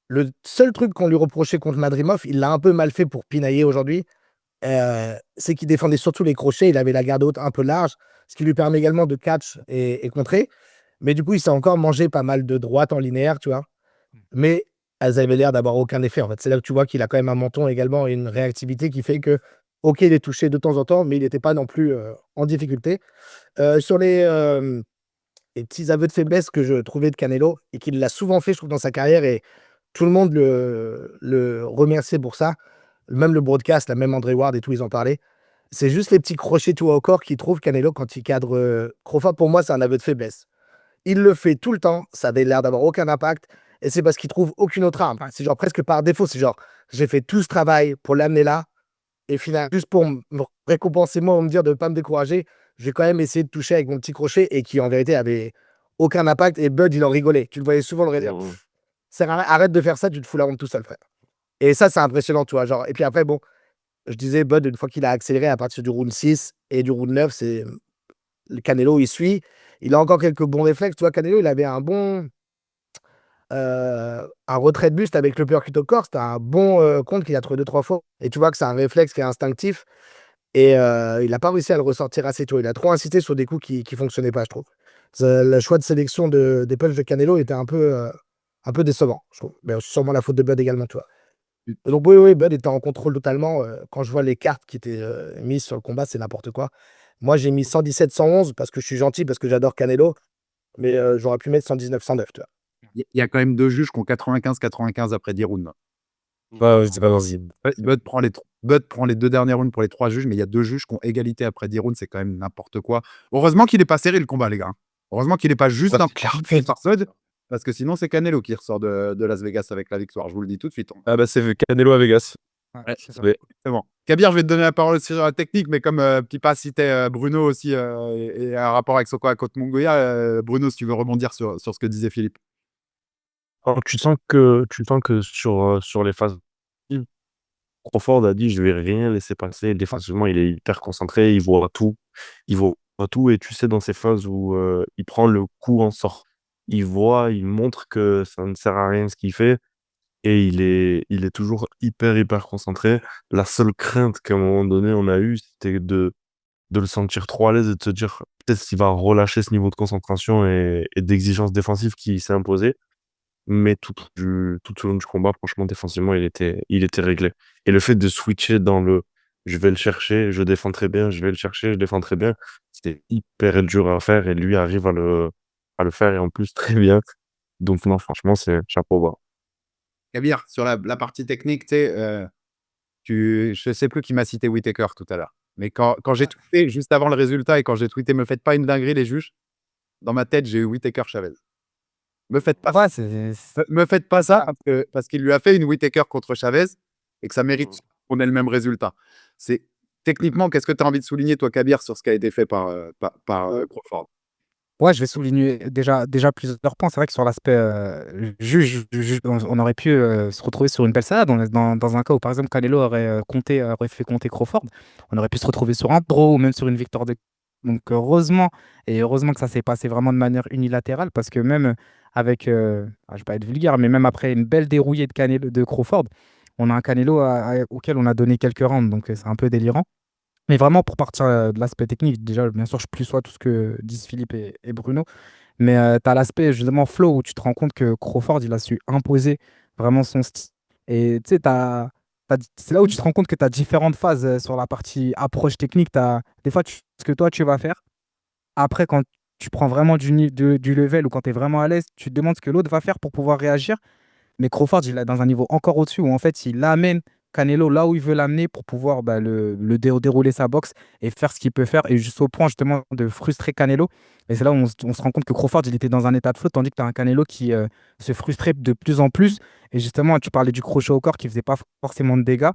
le seul truc qu'on lui reprochait contre Madrimov, il l'a un peu mal fait pour pinailler aujourd'hui, c'est qu'il défendait surtout les crochets. Il avait la garde haute un peu large, ce qui lui permet également de catch et contrer. Mais du coup, il s'est encore mangé pas mal de droites en linéaire, tu vois? Mais elles avaient l'air d'avoir aucun effet, en fait. C'est là que tu vois qu'il a quand même un menton également et une réactivité qui fait que, OK, il est touché de temps en temps, mais il n'était pas non plus, en difficulté. Sur les petits aveux de faiblesse que je trouvais de Canelo et qu'il l'a souvent fait, je trouve, dans sa carrière et tout le monde le remerciait pour ça. Même le broadcast, là, même André Ward et tout, ils en parlaient. C'est juste les petits crochets, tu vois, au corps qu'il trouve Canelo quand il cadre, Crawford. Pour moi, c'est un aveu de faiblesse. Il le fait tout le temps, ça avait l'air d'avoir aucun impact et c'est parce qu'il trouve aucune autre arme. Enfin, c'est genre presque par défaut, c'est genre: «J'ai fait tout ce travail pour l'amener là et finalement juste pour me récompenser moi ou me dire de ne pas me décourager, je vais quand même essayer de toucher avec mon petit crochet» et qui en vérité avait aucun impact et Bud, il en rigolait. Tu le voyais souvent le dire:
Mmh.
«Sert à rien, arrête de faire ça, tu te fous la honte tout seul, frère». Et ça, c'est impressionnant, tu vois? Genre et puis après bon, je disais Bud, une fois qu'il a accéléré à partir du round 6 et du round 9, le Canelo, il suit. Il a encore quelques bons réflexes, tu vois? Canelo, il avait un bon un retrait de buste avec le uppercut au corps, c'était un bon contre qu'il a trouvé 2-3 fois. Et tu vois que c'est un réflexe qui est instinctif. Et il n'a pas réussi à le ressortir assez tôt. Il a trop insisté sur des coups qui fonctionnaient pas, je trouve. Le choix de sélection des punches de Canelo était un peu décevant, je trouve. Mais c'est sûrement la faute de Bud également, tu vois. Donc oui, oui, Bud était en contrôle totalement. Quand je vois les cartes qui étaient mises sur le combat, c'est n'importe quoi. Moi, j'ai mis 117-111 parce que je suis gentil, parce que j'adore Canelo. Mais j'aurais pu mettre 119-109, tu vois.
Il y a quand même 2 juges qui ont 95-95 après 10 rounds.
Ouais, c'est pas possible.
Bud prend les 2 derniers rounds pour les 3 juges, mais il y a 2 juges qui ont égalité après 10 rounds, c'est quand même n'importe quoi. Heureusement qu'il est pas serré le combat, les gars. Heureusement qu'il est pas juste un fait par Bud, parce que sinon c'est Canelo qui ressort de Las Vegas avec la victoire, je vous le dis tout de suite.
Ah bah c'est Canelo à Vegas.
Ouais, c'est ça.
Mais-
C'est bon. Kabir, je vais te donner la parole aussi sur la technique, mais comme Pipa citait Bruno aussi et un rapport avec Soko à Côte Mongolia, Bruno, si tu veux rebondir sur ce que disait Philippe.
Alors, tu sens que sur les phases, Crawford a dit: «Je vais rien laisser passer». Défensivement, il est hyper concentré, il voit tout et tu sais, dans ces phases où, il prend le coup en sort, il montre que ça ne sert à rien ce qu'il fait et il est toujours hyper concentré. La seule crainte qu'à un moment donné on a eu, c'était de le sentir trop à l'aise et de se dire: «Peut-être qu'il va relâcher ce niveau de concentration et d'exigence défensive qui s'est imposé». Mais tout au long du combat, franchement, défensivement, il était réglé et le fait de switcher dans le: «Je vais le chercher, je défends très bien, je vais le chercher, je défends très bien», c'était hyper dur à faire et lui arrive à le faire et en plus très bien. Donc non, franchement, c'est chapeau bas.
Kabir, sur la partie technique, tu sais, je sais plus qui m'a cité Whittaker tout à l'heure, mais quand j'ai tweeté juste avant le résultat et quand j'ai tweeté: «Me faites pas une dinguerie les juges», dans ma tête, j'ai eu Whittaker-Chavez. Me faites pas
Ouais,
me faites pas ça parce qu'il lui a fait une Whittaker contre Chavez et que ça mérite qu'on ait le même résultat. C'est techniquement, qu'est-ce que tu as envie de souligner, toi, Kabir, sur ce qui a été fait par Crawford?
Ouais, je vais souligner déjà plusieurs points. C'est vrai que sur l'aspect juge, on aurait pu se retrouver sur une belle salade. Dans un cas où, par exemple, Canelo aurait fait compter Crawford, on aurait pu se retrouver sur un draw ou même sur une victoire de. Donc, heureusement que ça s'est passé vraiment de manière unilatérale parce que même avec, je vais pas être vulgaire, mais même après une belle dérouillée de Crawford, on a un Canelo auquel on a donné quelques rounds. Donc, c'est un peu délirant. Mais vraiment, pour partir de l'aspect technique, déjà, bien sûr, je plus sois tout ce que disent Philippe et Bruno. Mais tu as l'aspect justement flow où tu te rends compte que Crawford, il a su imposer vraiment son style. Et tu sais, c'est là où tu te rends compte que tu as différentes phases sur la partie approche technique. Des fois, ce que toi, tu vas faire. Après, quand tu prends vraiment du level ou quand tu es vraiment à l'aise, tu te demandes ce que l'autre va faire pour pouvoir réagir. Mais Crawford, il est dans un niveau encore au-dessus où en fait, il amène Canelo là où il veut l'amener pour pouvoir dérouler sa boxe et faire ce qu'il peut faire et juste au point justement de frustrer Canelo. Et c'est là où on se rend compte que Crawford, il était dans un état de flow, tandis que tu as un Canelo qui se frustrait de plus en plus. Et justement, tu parlais du crochet au corps qui faisait pas forcément de dégâts.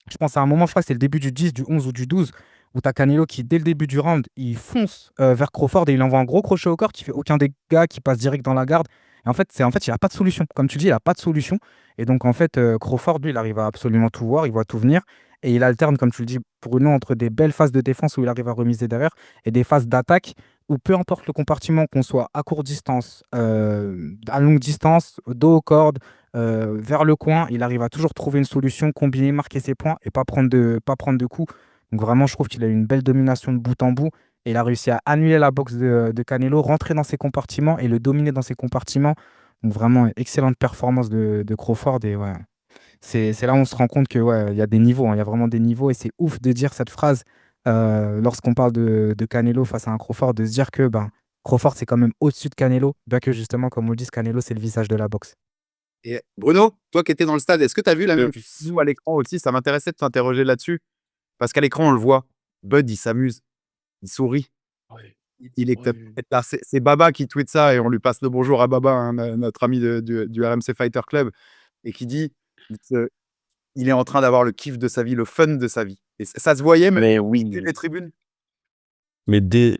Je pense à un moment, je crois que c'est le début du 10, du 11 ou du 12, où tu as Canelo qui, dès le début du round, il fonce vers Crawford et il envoie un gros crochet au corps qui fait aucun dégât, qui passe direct dans la garde. Et en fait, il n'a pas de solution. Comme tu dis, il n'a pas de solution. Et donc, en fait, Crawford, lui, il arrive à absolument tout voir, il voit tout venir. Et il alterne, comme tu le dis, Bruno, entre des belles phases de défense où il arrive à remiser derrière et des phases d'attaque où peu importe le compartiment, qu'on soit à courte distance, à longue distance, dos aux cordes, vers le coin, il arrive à toujours trouver une solution, combiner, marquer ses points et pas prendre de coups. Donc vraiment, je trouve qu'il a eu une belle domination de bout en bout et il a réussi à annuler la boxe de Canelo, rentrer dans ses compartiments et le dominer dans ses compartiments. Donc vraiment, excellente performance de Crawford et ouais, c'est là où on se rend compte que ouais, il y a des niveaux, hein, il y a vraiment des niveaux et c'est ouf de dire cette phrase lorsqu'on parle de Canelo face à un Crawford, de se dire que ben, Crawford c'est quand même au-dessus de Canelo, bien que justement, comme on le dit, Canelo c'est le visage de la boxe.
Et Bruno, toi qui étais dans le stade, est-ce que tu as vu la même chose à l'écran aussi? Ça m'intéressait de t'interroger là-dessus. Parce qu'à l'écran, on le voit. Bud, il s'amuse, il sourit. Il est peut-être là. C'est Baba qui tweet ça et on lui passe le bonjour à Baba, hein, notre ami du RMC Fighter Club, et qui dit il est en train d'avoir le kiff de sa vie, le fun de sa vie. Et ça se voyait même
Mais oui,
depuis les tribunes.
mais dès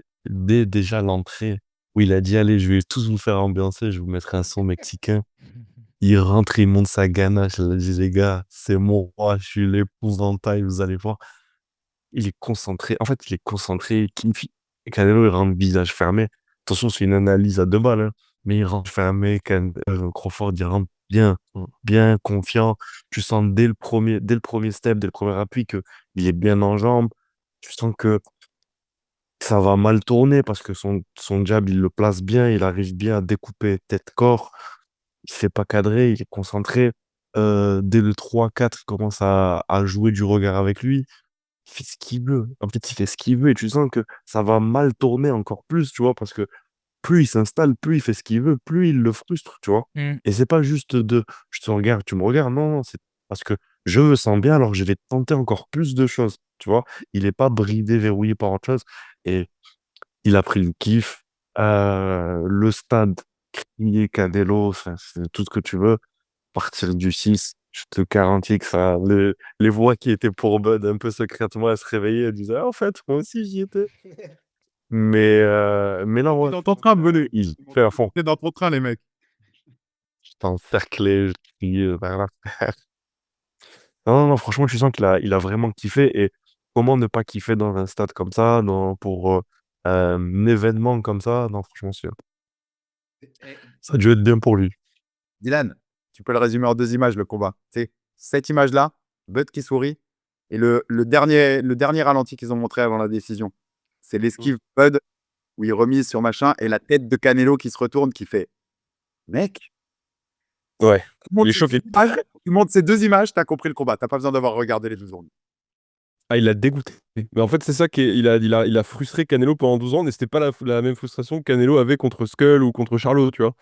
déjà l'entrée où il a dit: «Allez, je vais tous vous faire ambiancer, je vous mettrai un son mexicain». Il rentre, il monte sa ganache, il a dit: «Les gars, c'est mon roi, je suis l'épouvantail, vous allez voir». Il est concentré, en fait, il est concentré, Canelo, il rentre visage fermé. Attention, c'est une analyse à 2 balles, hein. mais il rentre fermé. Crawford, il rentre bien, bien confiant. Tu sens dès le premier step, dès le premier appui, qu'il est bien en jambes. Tu sens que ça va mal tourner parce que son jab, il le place bien, il arrive bien à découper tête-corps. Il ne se fait pas cadrer, il est concentré. Dès le 3-4, il commence à jouer du regard avec lui. Il fait ce qu'il veut. En fait, il fait ce qu'il veut et tu sens que ça va mal tourner encore plus, tu vois, parce que plus il s'installe, plus il fait ce qu'il veut, plus il le frustre, tu vois. Et c'est pas juste de je te regarde, tu me regardes, non, non, c'est parce que je me sens bien, alors je vais tenter encore plus de choses, tu vois. Il est pas bridé, verrouillé par autre chose. Et il a pris le kiff. Le stade, crier Canelo, enfin, c'est tout ce que tu veux. Partir du 6, je te garantis que ça, les voix qui étaient pour Bud un peu secrètement, elles se réveillaient, elles disaient: «Ah, en fait, moi aussi j'y étais». Mais non,
T'es
ouais,
dans ton train, venez.
il fait à fond.
T'es dans ton train, les mecs.
J'étais encerclé, je criais vers la non, non, non, franchement, tu sens qu'il a vraiment kiffé et comment ne pas kiffer dans un stade comme ça, pour, un événement comme ça? Non, franchement, ça a dû être bien pour lui.
Dylan, tu peux le résumer en 2 images, le combat. C'est cette image-là, Bud qui sourit, et le dernier ralenti qu'ils ont montré avant la décision. C'est l'esquive Bud, où il remise sur machin, et la tête de Canelo qui se retourne, qui fait: «Mec,
Ouais,
tu montes
il est
ces
choqué.
images, tu montes ces 2 images, tu as compris le combat. Tu as pas besoin d'avoir regardé les 12 secondes».
Ah, il l'a dégoûté. Mais en fait, c'est ça qui est il a frustré Canelo pendant 12 ans, mais c'était pas la même frustration que Canelo avait contre Skull ou contre Charlo, tu vois?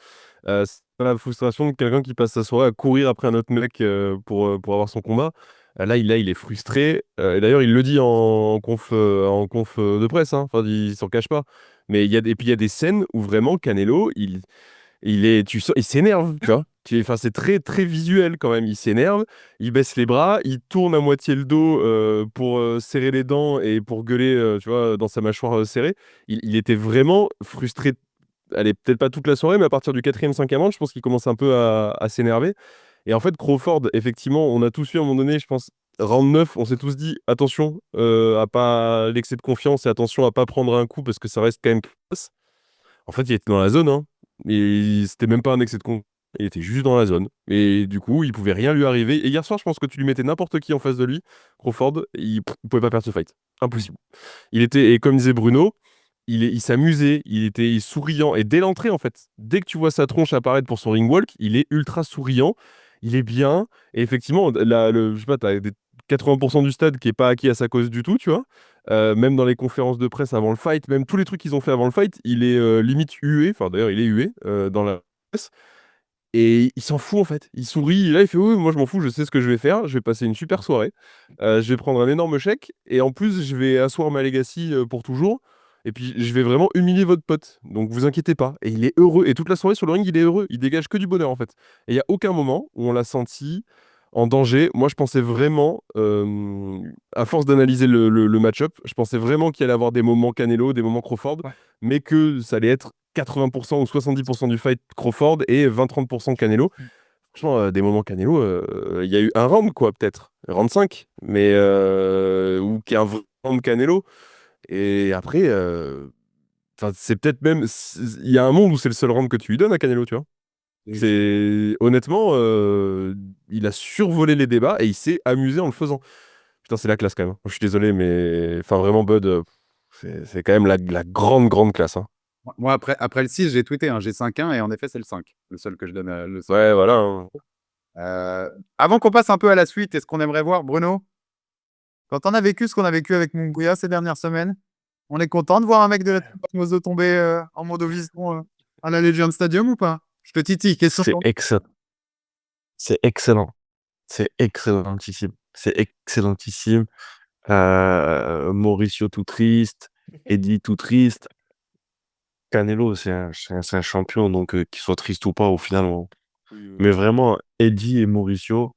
C'est pas la frustration de quelqu'un qui passe sa soirée à courir après un autre mec, pour avoir son combat. Là, il est frustré, et d'ailleurs, il le dit en conf de presse, hein, enfin, il s'en cache pas. Mais il y a des scènes où vraiment Canelo, il s'énerve, tu vois? Enfin, c'est très, très visuel quand même. Il s'énerve, il baisse les bras, il tourne à moitié le dos, pour, serrer les dents et pour gueuler, tu vois, dans sa mâchoire, serrée. Il était vraiment frustré. Allez, peut-être pas toute la soirée, mais à partir du 4e, 5e round, je pense qu'il commence un peu à s'énerver. Et en fait, Crawford, effectivement, on a tous eu à un moment donné, je pense, round 9, on s'est tous dit: «Attention, à pas l'excès de confiance et attention à pas prendre un coup parce que ça reste quand même classe». En fait, il était dans la zone, hein. Et c'était même pas un excès de con, il était juste dans la zone et du coup, il pouvait rien lui arriver et hier soir, je pense que tu lui mettais n'importe qui en face de lui, Crawford, il pouvait pas perdre ce fight. Impossible. Il était et comme disait Bruno, il s'amusait, il était souriant et dès l'entrée, en fait, dès que tu vois sa tronche apparaître pour son ring walk, il est ultra souriant, il est bien et effectivement, je sais pas, tu as des 80 du stade qui est pas acquis à sa cause du tout, tu vois? Même dans les conférences de presse avant le fight, même tous les trucs qu'ils ont fait avant le fight, il est, limite hué, enfin d'ailleurs il est hué, dans la presse et il s'en fout en fait. Il sourit, là il fait: «Oui, oui, moi je m'en fous, je sais ce que je vais faire, je vais passer une super soirée, je vais prendre un énorme chèque et en plus je vais asseoir ma legacy, pour toujours et puis je vais vraiment humilier votre pote, donc vous inquiétez pas» et il est heureux et toute la soirée sur le ring, il est heureux, il dégage que du bonheur en fait et il y a aucun moment où on l'a senti en danger. Moi je pensais vraiment, à force d'analyser le match-up, je pensais vraiment qu'il allait avoir des moments Canelo, des moments Crawford, mais que ça allait être 80 ou 70 du fight Crawford et 20-30 Canelo. Franchement, des moments Canelo, il y a eu un round quoi peut-être, round 5, mais ou qui est un vrai round Canelo et après, enfin c'est peut-être même il y a un monde où c'est le seul round que tu lui donnes à Canelo, tu vois? C'est honnêtement, il a survolé les débats et il s'est amusé en le faisant. Putain, c'est la classe quand même, hein. Je suis désolé, mais enfin vraiment Bud, c'est quand même la grande, grande classe, hein.
Moi, après le 6, j'ai tweeté, hein, j'ai 5-1 et en effet, c'est le 5, le seul que je donne, le seul.
Ouais, voilà, hein.
Avant qu'on passe un peu à la suite et ce qu'on aimerait voir, Bruno, quand on a vécu ce qu'on a vécu avec Munguia ces dernières semaines, on est content de voir un mec de la Mozo tomber en Modovision à la Legion Stadium ou pas? Je te titille, question.
C'est excellent. C'est excellent. C'est excellentissime. C'est excellentissime. Mauricio tout triste, Eddie tout triste. Canelo, c'est un champion, donc qu'il soit triste ou pas, au final, mais vraiment, Eddie et Mauricio,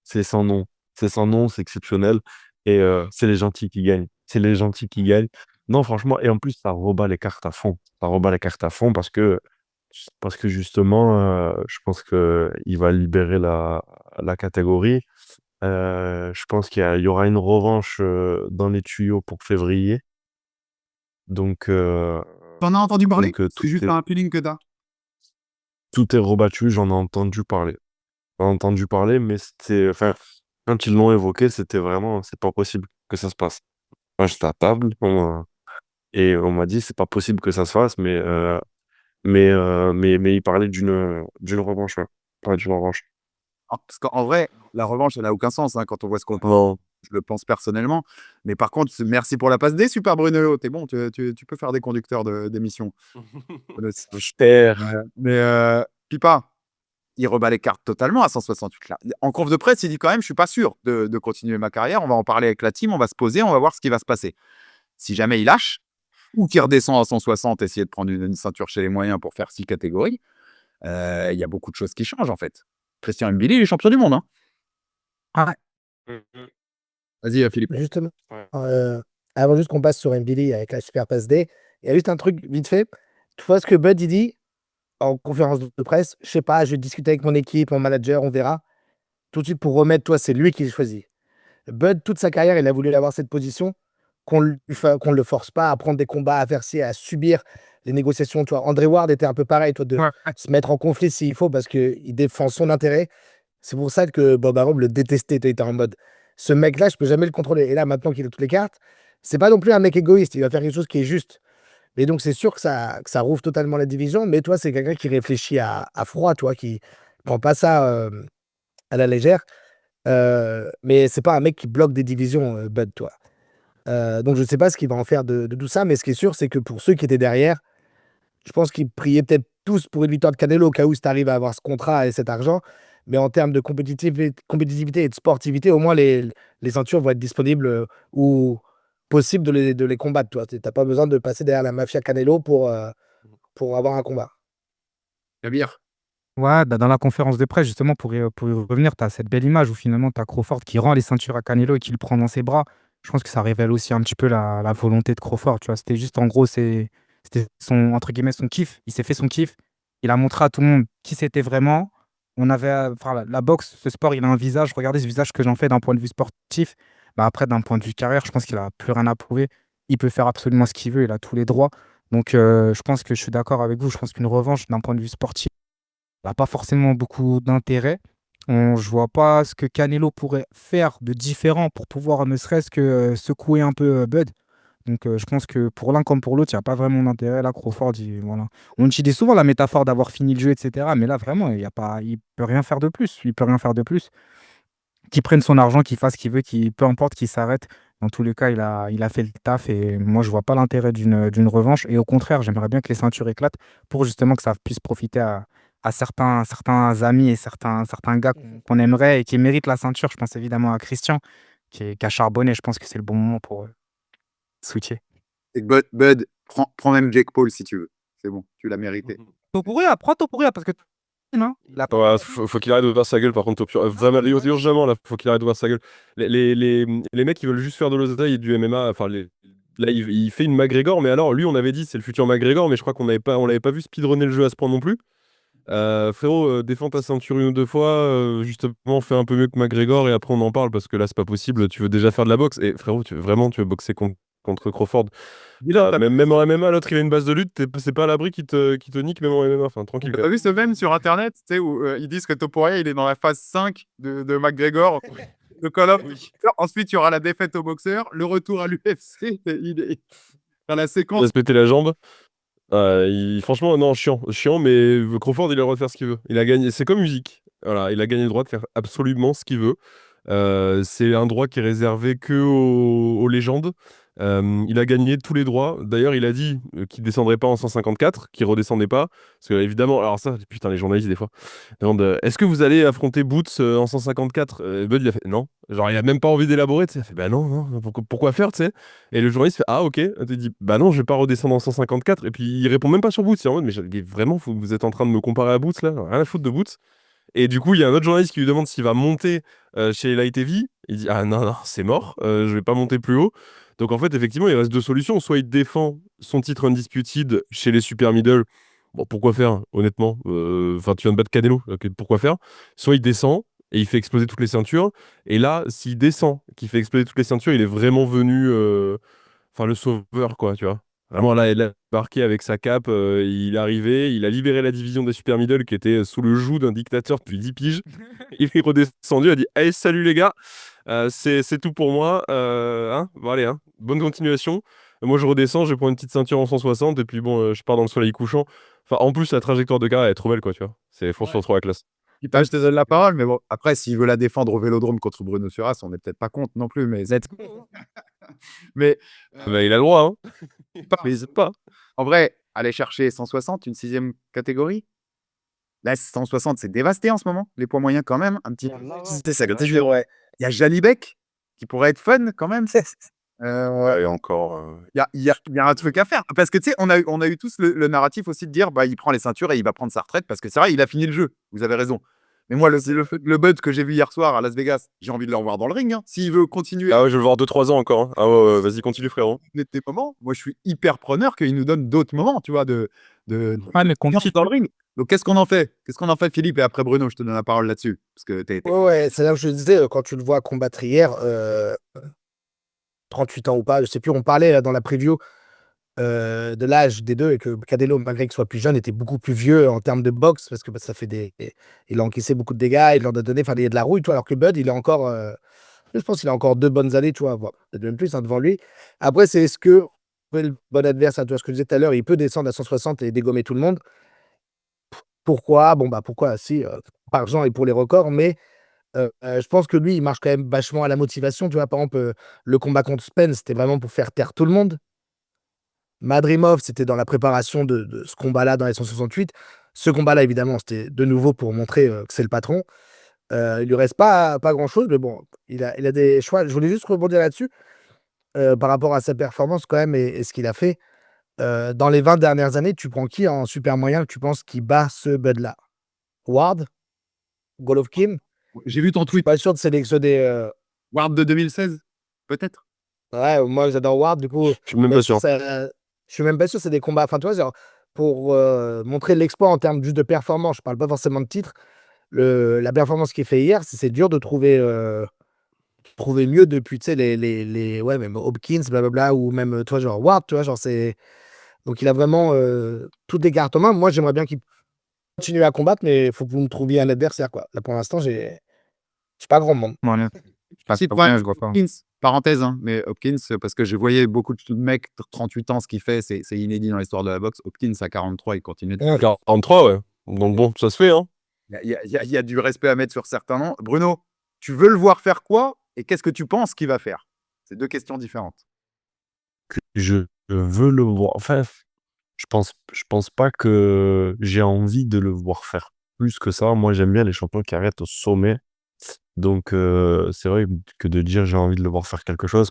c'est sans nom. C'est sans nom, c'est exceptionnel et c'est les gentils qui gagnent. C'est les gentils qui gagnent. Non, franchement et en plus, ça rebat les cartes à fond. Ça rebat les cartes à fond parce que justement, je pense qu'il va libérer la catégorie. Je pense qu'il y aura une revanche, dans les tuyaux pour février. Donc
T'en as entendu parler?
tout
C'est juste
est
un feeling que t'as?
tout est rebattu, j'en ai entendu parler. J'en ai entendu parler, mais c'était, enfin, quand ils l'ont évoqué, c'était vraiment, c'est pas possible que ça se passe. Moi, j'étais à table, et on m'a dit, c'est pas possible que ça se fasse, mais il parlait d'une revanche, ouais. Ouais, d'une revanche.
Parce qu'en vrai, la revanche, elle n'a aucun sens quand on voit ce qu'on
Non.
je le pense personnellement. Mais par contre, merci pour la passe D, Super Bruno. T'es bon, tu peux faire des conducteurs d'émissions.
J'espère.
Mais Pipa, il rebat les cartes totalement à 168 là. En conf de presse, il dit quand même, je suis pas sûr de continuer ma carrière. On va en parler avec la team, on va se poser, on va voir ce qui va se passer. Si jamais il lâche, ou qu'il redescend à 160, essayer de prendre une ceinture chez les moyens pour faire 6 catégories, il y a beaucoup de choses qui changent en fait. Christian Mbili, il est champion du monde.
Ah,
Vas-y, Philippe.
Justement,
Ouais.
avant juste qu'on passe sur Mbili avec la super passe D, il y a juste un truc vite fait. Tu vois ce que Bud il dit en conférence de presse? Je sais pas, je vais discuter avec mon équipe, mon manager, on verra. Tout de suite pour remettre, toi, c'est lui qui choisit. Bud, toute sa carrière, il a voulu avoir cette position, qu'on ne le force pas à prendre des combats, à faire ci, à subir les négociations. Tu vois, André Ward était un peu pareil, toi, de
ouais.
se mettre en conflit s'il faut parce qu'il défend son intérêt. C'est pour ça que Bob Arum le détestait. Il était en mode, ce mec-là, je peux jamais le contrôler. Et là, maintenant qu'il a toutes les cartes, c'est pas non plus un mec égoïste. Il va faire quelque chose qui est juste. Mais donc, c'est sûr que ça rouvre totalement la division. Mais toi, c'est quelqu'un qui réfléchit à froid, toi, qui prend pas ça à la légère. Mais c'est pas un mec qui bloque des divisions, Bud, toi. Donc, je sais pas ce qu'il va en faire de tout ça. Mais ce qui est sûr, c'est que pour ceux qui étaient derrière, je pense qu'ils priaient peut-être tous pour une victoire de Canelo au cas où tu arrives à avoir ce contrat et cet argent. Mais en termes de compétitivité et de sportivité, au moins les ceintures vont être disponibles ou possible de les combattre. Tu n'as pas besoin de passer derrière la mafia Canelo pour avoir un combat.
Kabir.
Ouais, dans la conférence de presse, justement, pour y revenir, tu as cette belle image où finalement tu as Crawford qui rend les ceintures à Canelo et qui le prend dans ses bras. Je pense que ça révèle aussi un petit peu la volonté de Crawford. Tu vois, c'était juste en gros, c'était son, entre guillemets, son kiff. Il s'est fait son kiff. Il a montré à tout le monde qui c'était vraiment. On avait, enfin, la boxe, ce sport, il a un visage. Regardez ce visage que j'en fais d'un point de vue sportif. Bah, après, d'un point de vue carrière, je pense qu'il a plus rien à prouver. Il peut faire absolument ce qu'il veut. Il a tous les droits. Donc, je pense que je suis d'accord avec vous. Je pense qu'une revanche, d'un point de vue sportif, n'a pas forcément beaucoup d'intérêt. Je vois pas ce que Canelo pourrait faire de différent pour pouvoir ne serait-ce que secouer un peu Bud. Donc je pense que pour l'un comme pour l'autre, il n'y a pas vraiment d'intérêt. Là, Crawford, voilà. On utilise souvent la métaphore d'avoir fini le jeu, etc. Mais là, vraiment, il peut rien faire de plus. Il peut rien faire de plus. Qu'il prenne son argent, qu'il fasse ce qu'il veut, peu importe qu'il s'arrête. Dans tous les cas, il a fait le taf et moi, je vois pas l'intérêt d'une revanche. Et au contraire, j'aimerais bien que les ceintures éclatent pour justement que ça puisse profiter à certains amis et certains gars qu'on aimerait et qui méritent la ceinture. Je pense évidemment à Christian qui a charbonné. Je pense que c'est le bon moment pour switcher.
Et Bud, prends même Jake Paul si tu veux. C'est bon, tu l'as mérité.
Topuria, prends Topuria parce que non, il a
Ouais, faut qu'il arrête de voir sa gueule, par contre, Topuria. Vraiment, urgemment, là, faut qu'il arrête de voir sa gueule. Les mecs, ils veulent juste faire de l'oseille et du MMA. Enfin, là, il fait une McGregor, mais alors, lui, on avait dit, c'est le futur McGregor, mais je crois qu'on l'avait pas vu speedrunner le jeu à ce point non plus. Frérot, défends ta ceinture une ou deux fois, justement, fais un peu mieux que McGregor et après, on en parle parce que là, c'est pas possible. Tu veux déjà faire de la boxe. Et frérot, tu veux boxer contre Crawford. Dis-là, même en MMA, l'autre, il a une base de lutte, c'est pas à l'abri qui te nique, même en MMA. Enfin, tranquille.
T'as vu ce même sur internet, tu sais, où ils disent que Topuria, il est dans la phase 5 de McGregor, de Call of. Ensuite, il y aura la défaite au boxeur, le retour à l'UFC. Dans la séquence.
Il va se péter la jambe. Franchement, non, chiant, mais Crawford, il a le droit de faire ce qu'il veut. Il a gagné, c'est comme musique. Voilà, il a gagné le droit de faire absolument ce qu'il veut. C'est un droit qui est réservé que aux légendes. Il a gagné tous les droits. D'ailleurs, il a dit qu'il descendrait pas en 154, qu'il redescendait pas. Parce que, évidemment, alors ça, putain, les journalistes, des fois, demandent est-ce que vous allez affronter Boots en 154 Bud, il a fait non. Genre, il a même pas envie d'élaborer. Il a fait bah non, pourquoi faire, tu sais. Et le journaliste fait ah, ok. Il dit bah non, je vais pas redescendre en 154. Et puis, il répond même pas sur Boots. Il est en mode mais vraiment, vous êtes en train de me comparer à Boots là Rien à foutre de Boots. Et du coup, il y a un autre journaliste qui lui demande s'il va monter chez Light Heavy. Il dit ah non, c'est mort, je vais pas monter plus haut. Donc en fait, effectivement, il reste deux solutions. Soit il défend son titre undisputed chez les super middle. Bon, pourquoi faire, honnêtement Enfin, tu viens de battre Canelo, pourquoi faire. Soit il descend et il fait exploser toutes les ceintures. Et là, s'il descend, qu'il fait exploser toutes les ceintures, il est vraiment venu, enfin le sauveur, quoi, tu vois. Vraiment là, marqué avec sa cape, il est arrivé, il a libéré la division des super middle qui était sous le joug d'un dictateur depuis 10 piges. Il est redescendu, il a dit allez, salut les gars, c'est tout pour moi. Hein bon, allez, hein, bonne continuation. Moi, je redescends, je prends une petite ceinture en 160 et puis bon, je pars dans le soleil couchant. Enfin, en plus, la trajectoire de carrière est trop belle, quoi, tu vois. C'est faut sur trop la classe.
Je te donne la parole, mais bon, après, s'il veut la défendre au Vélodrome contre Bruno Suras, on n'est peut-être pas contre non plus, mais mais
Bah, il a le droit, hein.
pas.
Mais hésite pas.
En vrai, aller chercher 160, une 6e catégorie. Là, 160, c'est dévasté en ce moment. Les poids moyens, quand même. Un petit.
C'était ça, quand je ouais.
Il y a Jalibek, qui pourrait être fun, quand même. Ouais.
Et encore.
Il y a un truc à faire. Parce que, tu sais, on a eu tous le narratif aussi de dire, bah, il prend les ceintures et il va prendre sa retraite. Parce que c'est vrai, il a fini le jeu. Vous avez raison. Mais moi, le Bud que j'ai vu hier soir à Las Vegas, j'ai envie de le revoir dans le ring, hein. S'il veut continuer
Ah ouais, je vais le voir 2-3 ans encore, hein. Ah ouais, vas-y, continue, frérot.
des moments, moi, je suis hyper preneur qu'il nous donne d'autres moments, tu vois, de
Ouais, mais
dans le ring. Donc, qu'est-ce qu'on en fait? Qu'est-ce qu'on en fait, Philippe? Et après, Bruno, je te donne la parole là-dessus. Parce que t'es.
Ouais, c'est là où je te disais, quand tu le vois combattre hier, 38 ans ou pas, je sais plus, on parlait dans la preview de l'âge des deux et que Canelo, malgré qu'il soit plus jeune, était beaucoup plus vieux en termes de boxe parce que bah, ça fait il a encaissé beaucoup de dégâts, il leur a donné, enfin, il y a de la rouille, toi, alors que Bud, il est encore, je pense qu'il a encore 2 bonnes années, tu vois, voire peut-être même plus, hein, devant lui. Après, c'est est-ce que le bon adversaire, tu vois ce que je disais tout à l'heure, il peut descendre à 160 et dégommer tout le monde. Pourquoi? Bon, bah pourquoi? Si, pour argent et pour les records, mais je pense que lui, il marche quand même vachement à la motivation, tu vois? Par exemple, le combat contre Spence, c'était vraiment pour faire taire tout le monde. Madrimov, c'était dans la préparation de ce combat-là dans les 168. Ce combat-là, évidemment, c'était de nouveau pour montrer, que c'est le patron. Il lui reste pas grand-chose, mais bon, il a des choix. Je voulais juste rebondir là-dessus, par rapport à sa performance quand même et ce qu'il a fait. Dans les 20 dernières années, tu prends qui en super moyen que tu penses qui bat ce Bud-là? Ward? Golovkin?
J'ai vu ton
Je suis
tweet.
pas sûr de sélectionner,
Ward de 2016, peut-être?
ouais, moi j'adore Ward, du coup,
Je suis même
mais
pas sûr.
je suis même pas sûr, c'est des combats, enfin, tu vois, genre, pour montrer l'exploit en termes juste de performance, je parle pas forcément de titre. La performance qu'il fait hier, c'est dur de trouver mieux depuis, tu sais, ouais, même Hopkins, blablabla, ou même, tu vois, genre Ward, tu vois, genre, c'est. Donc, il a vraiment toutes les cartes en main. Moi, j'aimerais bien qu'il continue à combattre, mais il faut que vous me trouviez un adversaire, quoi. Là, pour l'instant, j'ai pas grand monde.
Pas
Si,
très
ouais,
bien, je vois pas.
Hopkins, parenthèse, hein, mais Hopkins, parce que je voyais beaucoup de mecs, 38 ans, ce qu'il fait, c'est inédit dans l'histoire de la boxe. Hopkins, à 43, il continue.
Ouais.
43, ouais. Donc bon, ça se fait, hein.
Il y a du respect à mettre sur certains noms. Bruno, tu veux le voir faire quoi et qu'est-ce que tu penses qu'il va faire? C'est deux questions différentes.
Je veux le voir. Enfin, je pense pas que j'ai envie de le voir faire plus que ça. Moi, j'aime bien les champions qui arrêtent au sommet. Donc, c'est vrai que de dire j'ai envie de le voir faire quelque chose,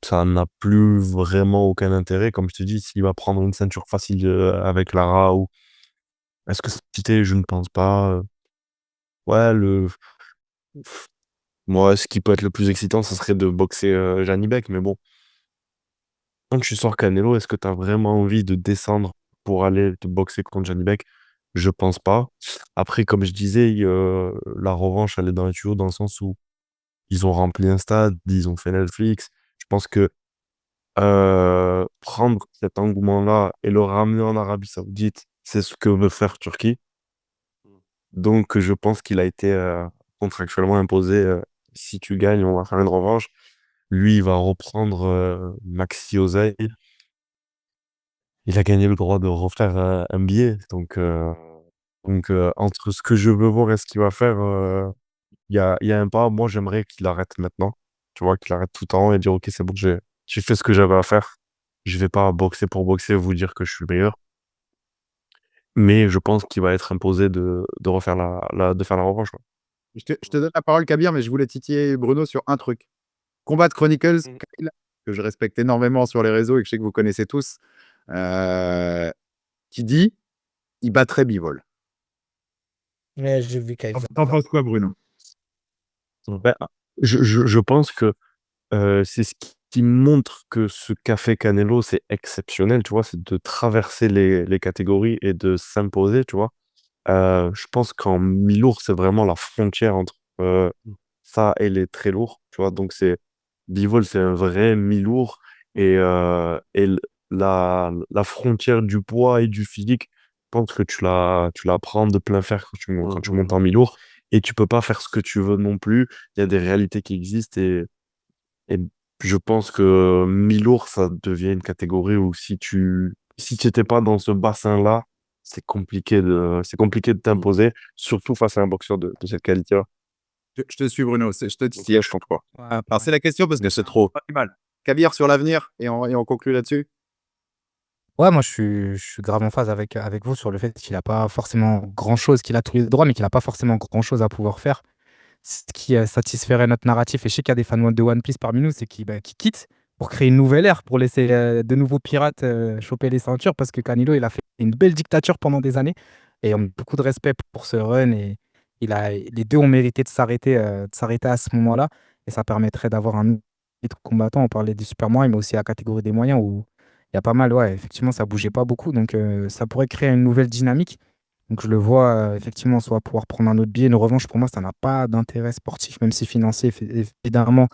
ça n'a plus vraiment aucun intérêt. Comme je te dis, s'il va prendre une ceinture facile avec Lara ou est-ce que c'est cité, je ne pense pas. Ouais, moi, ce qui peut être le plus excitant, ça serait de boxer Janibek, mais bon. Quand tu sors Canelo, est-ce que tu as vraiment envie de descendre pour aller te boxer contre Janibek? Je pense pas. Après, comme je disais, la revanche, elle est dans les tuyaux dans le sens où ils ont rempli un stade, ils ont fait Netflix. Je pense que prendre cet engouement-là et le ramener en Arabie Saoudite, c'est ce que veut faire Turquie. Donc, je pense qu'il a été contractuellement imposé. Si tu gagnes, on va faire une revanche. Lui, il va reprendre Maxi Oseille. Il a gagné le droit de refaire un billet. Donc, entre ce que je veux voir et ce qu'il va faire, il y a un pas. Moi, j'aimerais qu'il arrête maintenant. Tu vois, qu'il arrête tout le temps et dire, OK, c'est bon, j'ai fait ce que j'avais à faire. Je vais pas boxer pour boxer, vous dire que je suis le meilleur. Mais je pense qu'il va être imposé de refaire de faire la revanche, quoi.
Je te donne la parole, Kabir, mais je voulais titiller Bruno sur un truc. Combat Chronicles,
Mm.
Kyle, que je respecte énormément sur les réseaux et que je sais que vous connaissez tous, qui dit il battrait Bivol.
Ouais, j'ai vu Kyle.
T'en penses quoi, Bruno?
Ben, je pense que c'est ce qui montre que ce qu'a fait Canelo, c'est exceptionnel, tu vois? C'est de traverser les catégories et de s'imposer, tu vois? Je pense qu'en mi-lourd, c'est vraiment la frontière entre, ça et les très lourds, tu vois? Donc Bivol, c'est un vrai mi-lourd et la frontière du poids et du physique, je pense que tu la prends de plein fer quand tu montes en mi-lourd et tu peux pas faire ce que tu veux non plus. Il y a des réalités qui existent et je pense que mi-lourd, ça devient une catégorie où si tu étais pas dans ce bassin-là, c'est compliqué de t'imposer, surtout face à un boxeur de cette qualité-là.
Je te suis, Bruno. Je te dis, je compte quoi.
Ouais,
Alors, c'est la question parce que c'est trop. Pas mal. Kabir sur l'avenir et on conclut là-dessus.
Ouais, moi je suis grave en phase avec vous sur le fait qu'il a pas forcément grand-chose, qu'il a tous les droits, mais qu'il a pas forcément grand-chose à pouvoir faire. Ce qui satisferait notre narratif, et je sais qu'il y a des fans de One Piece parmi nous, c'est qu'ils quittent pour créer une nouvelle ère, pour laisser de nouveaux pirates choper les ceintures, parce que Canelo, il a fait une belle dictature pendant des années, et on a beaucoup de respect pour ce run, et les deux ont mérité de s'arrêter à ce moment-là, et ça permettrait d'avoir un autre combattant. On parlait du Superman, mais aussi la catégorie des moyens, où il y a pas mal, ouais, effectivement, ça bougeait pas beaucoup, donc ça pourrait créer une nouvelle dynamique. Donc je le vois effectivement soit pouvoir prendre un autre billet. Une revanche, pour moi, ça n'a pas d'intérêt sportif, même si financier, évidemment,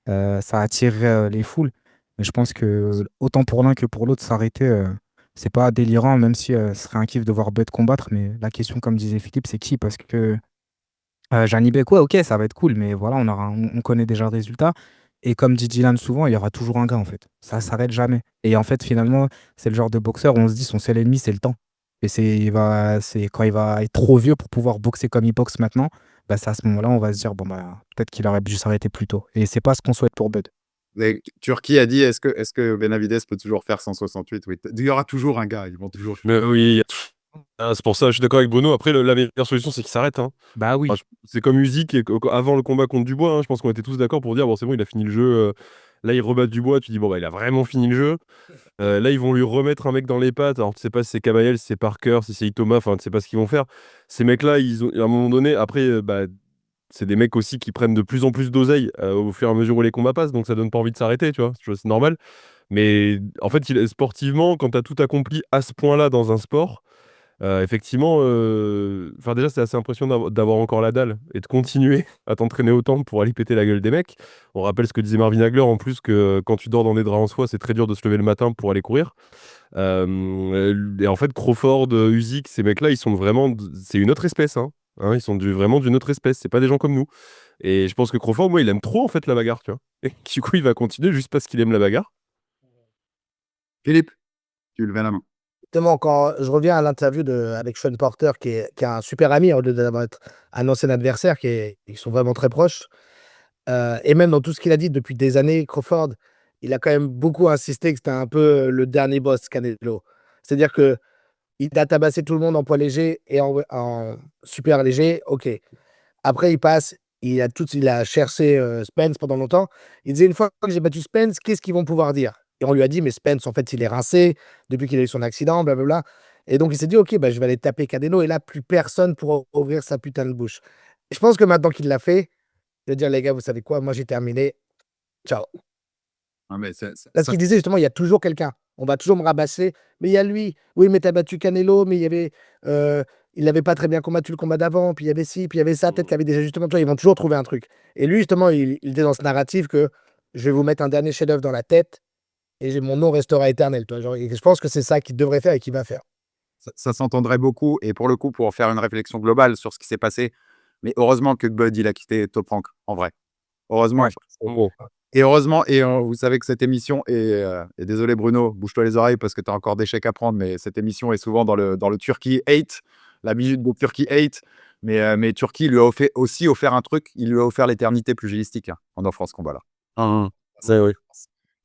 ça attirerait les foules. Mais je pense que autant pour l'un que pour l'autre, s'arrêter, c'est pas délirant, même si ce serait un kiff de voir Bud combattre. Mais la question, comme disait Philippe, c'est qui? Parce que Gianni Beko, ok, ça va être cool, mais voilà, on connaît déjà le résultat. Et comme dit Dylan souvent, il y aura toujours un gars, en fait. Ça s'arrête jamais. Et en fait, finalement, c'est le genre de boxeur où on se dit son seul ennemi, c'est le temps. Et c'est quand il va être trop vieux pour pouvoir boxer comme il boxe maintenant, bah, c'est à ce moment-là, on va se dire, bon, bah, peut-être qu'il aurait dû s'arrêter plus tôt. Et c'est pas ce qu'on souhaite pour Bud.
Et Turquie a dit est-ce que Benavidez peut toujours faire 168? Oui. Il y aura toujours un gars. Ils vont toujours.
Mais oui, c'est pour ça, je suis d'accord avec Bruno. Après, la meilleure solution, c'est qu'il s'arrête. Hein.
Bah oui.
Enfin, c'est comme Usyk avant le combat contre Dubois. Hein, je pense qu'on était tous d'accord pour dire bon, c'est bon, il a fini le jeu. Là, il rebat Dubois. Tu dis bon, bah, il a vraiment fini le jeu. Là, ils vont lui remettre un mec dans les pattes. Alors, tu sais pas si c'est Kamayel, si c'est Parker, si c'est Itoma. Enfin, tu sais pas ce qu'ils vont faire. Ces mecs-là, ils ont, à un moment donné, après, bah, c'est des mecs aussi qui prennent de plus en plus d'oseille au fur et à mesure où les combats passent. Donc, ça donne pas envie de s'arrêter, tu vois. C'est normal. Mais en fait, sportivement, quand tu as tout accompli à ce point-là dans un sport, effectivement, enfin déjà, c'est assez impressionnant d'avoir encore la dalle et de continuer à t'entraîner autant pour aller péter la gueule des mecs. On rappelle ce que disait Marvin Hagler en plus, que quand tu dors dans des draps en soie, c'est très dur de se lever le matin pour aller courir. Et en fait, Crawford, Usyk, ces mecs-là, ils sont vraiment, c'est une autre espèce, hein. Hein, ils sont vraiment d'une autre espèce. C'est pas des gens comme nous. Et je pense que Crawford, moi, il aime trop en fait la bagarre, tu vois. Et du coup, il va continuer juste parce qu'il aime la bagarre.
Philippe, tu levais la main.
Justement, quand je reviens à l'interview avec Sean Porter, qui est un super ami, au lieu d'avoir être un ancien adversaire, ils sont vraiment très proches. Et même dans tout ce qu'il a dit depuis des années, Crawford, il a quand même beaucoup insisté que c'était un peu le dernier boss Canelo. C'est-à-dire que il a tabassé tout le monde en poids léger et en super léger. Ok. Après, il a cherché Spence pendant longtemps. Il disait, une fois que j'ai battu Spence, qu'est-ce qu'ils vont pouvoir dire? Et on lui a dit, mais Spence, en fait, il est rincé depuis qu'il a eu son accident, blablabla. Et donc, il s'est dit, ok, bah, je vais aller taper Canelo. Et là, plus personne pourra ouvrir sa putain de bouche. Et je pense que maintenant qu'il l'a fait, il va dire, les gars, vous savez quoi? Moi, j'ai terminé. Ciao.
Ah, mais
Là, ce qu'il disait, justement, il y a toujours quelqu'un. On va toujours me rabasser. Mais il y a lui. Oui, mais t'as battu Canelo, mais il y avait. Il n'avait pas très bien combattu le combat d'avant. Puis il y avait ci, puis il y avait ça. Peut-être qu'il y avait des ajustements. Toi, ils vont toujours trouver un truc. Et lui, justement, il était dans ce narratif que je vais vous mettre un dernier chef-d'œuvre dans la tête et mon nom restera éternel. Toi. Genre, et je pense que c'est ça qu'il devrait faire et qu'il va faire.
ça s'entendrait beaucoup. Et pour le coup, pour faire une réflexion globale sur ce qui s'est passé, mais heureusement que Bud, il a quitté Top Rank, en vrai. Heureusement.
Ouais.
Bon.
Et heureusement, et vous savez que cette émission est, et désolé Bruno, bouge-toi les oreilles parce que tu as encore des chèques à prendre, mais cette émission est souvent dans le Turkey Hate, la minute de Turkey Hate. Mais Turquie lui a aussi offert un truc, il lui a offert l'éternité pugilistique, hein, en offrant ce combat-là.
C'est oui.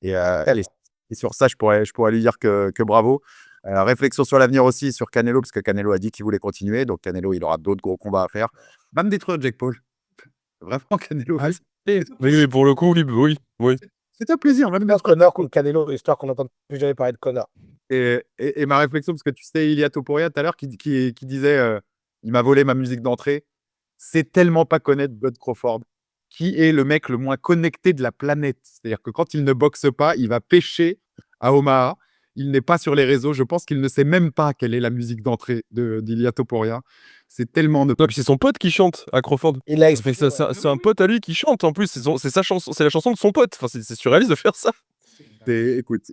Et sur ça, je pourrais lui dire que bravo. Réflexion sur l'avenir aussi, sur Canelo, parce que Canelo a dit qu'il voulait continuer, donc Canelo, il aura d'autres gros combats à faire. Va me détruire Jake Paul. Vraiment, Canelo.
Mais pour le coup, oui.
C'est un plaisir, même.
Connor contre Canelo, histoire qu'on n'entende plus jamais parler de Connor.
Et ma réflexion, parce que tu sais, Ilia Topuria tout à l'heure qui disait il m'a volé ma musique d'entrée. C'est tellement pas connaître Bud Crawford, qui est le mec le moins connecté de la planète. C'est-à-dire que quand il ne boxe pas, il va pêcher à Omaha. Il n'est pas sur les réseaux. Je pense qu'il ne sait même pas quelle est la musique d'entrée d'Ilia Topuria. C'est tellement de.
Non, puis c'est son pote qui chante à Crawford.
Il l'a
Ça fait que c'est un pote à lui qui chante en plus. C'est sa chanson, c'est la chanson de son pote. Enfin, c'est surréaliste de faire ça.
Écoute,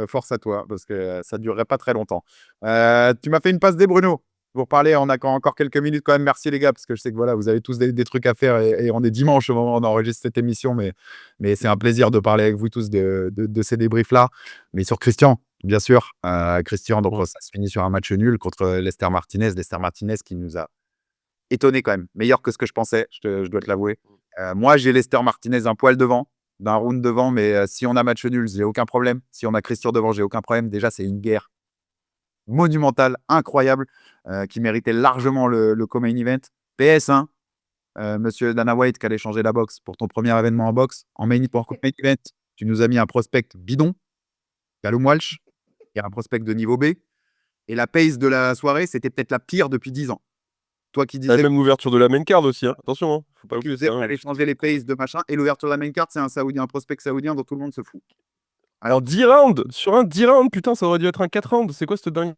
force à toi, parce que ça ne durerait pas très longtemps. Tu m'as fait une passe des Bruno. Pour parler, on a encore quelques minutes quand même. Merci les gars, parce que je sais que voilà, vous avez tous des trucs à faire et on est dimanche au moment où on enregistre cette émission, mais c'est un plaisir de parler avec vous tous de ces débriefs-là. Mais sur Christian, bien sûr. Christian, donc
Ouais.
ça se finit sur un match nul contre Lester Martinez. Lester Martinez qui nous a étonné quand même, meilleur que ce que je pensais, je dois te l'avouer. Moi, j'ai Lester Martinez un poil devant, d'un round devant, mais si on a match nul, j'ai aucun problème. Si on a Christian devant, j'ai aucun problème. Déjà, c'est une guerre monumentale, incroyable, qui méritait largement le co-main event. PS1, monsieur Dana White qui allait changer la boxe pour ton premier événement en boxe. Pour co-main event, tu nous as mis un prospect bidon, Callum Walsh, qui est un prospect de niveau B. Et la pace de la soirée, c'était peut-être la pire depuis 10 ans. Toi qui
T'as
disais
même l'ouverture de la main card aussi, hein. Attention, hein. Faut pas oublier ça,
on
hein.
allait changer les paces de machin. Et l'ouverture de la main card, c'est un Saoudien, un prospect saoudien dont tout le monde se fout.
Alors 10 rounds, sur un 10 rounds, putain, ça aurait dû être un 4 rounds. C'est quoi cette dingue?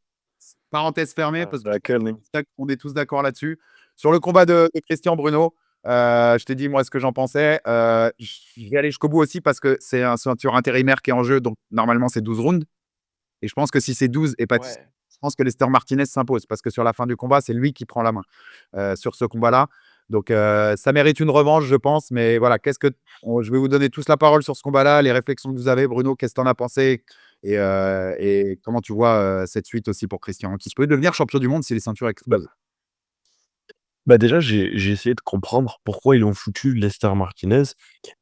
Parenthèse fermée, parce
Laquelle, mec?
qu'on est tous d'accord là-dessus. Sur le combat de Christian Bruno, je t'ai dit moi ce que j'en pensais. Je vais aller jusqu'au bout aussi parce que c'est un ceinture intérimaire qui est en jeu, donc normalement c'est 12 rounds. Et je pense que si c'est 12 et pas 10, je pense que Lester Martinez s'impose parce que sur la fin du combat, c'est lui qui prend la main sur ce combat-là. Donc ça mérite une revanche, je pense. Mais voilà, je vais vous donner tous la parole sur ce combat-là, les réflexions que vous avez. Bruno, qu'est-ce que tu en as pensé et comment tu vois cette suite aussi pour Christian, qui peut devenir champion du monde si les ceintures explosent.
Bah, déjà, j'ai essayé de comprendre pourquoi ils ont foutu Lester Martinez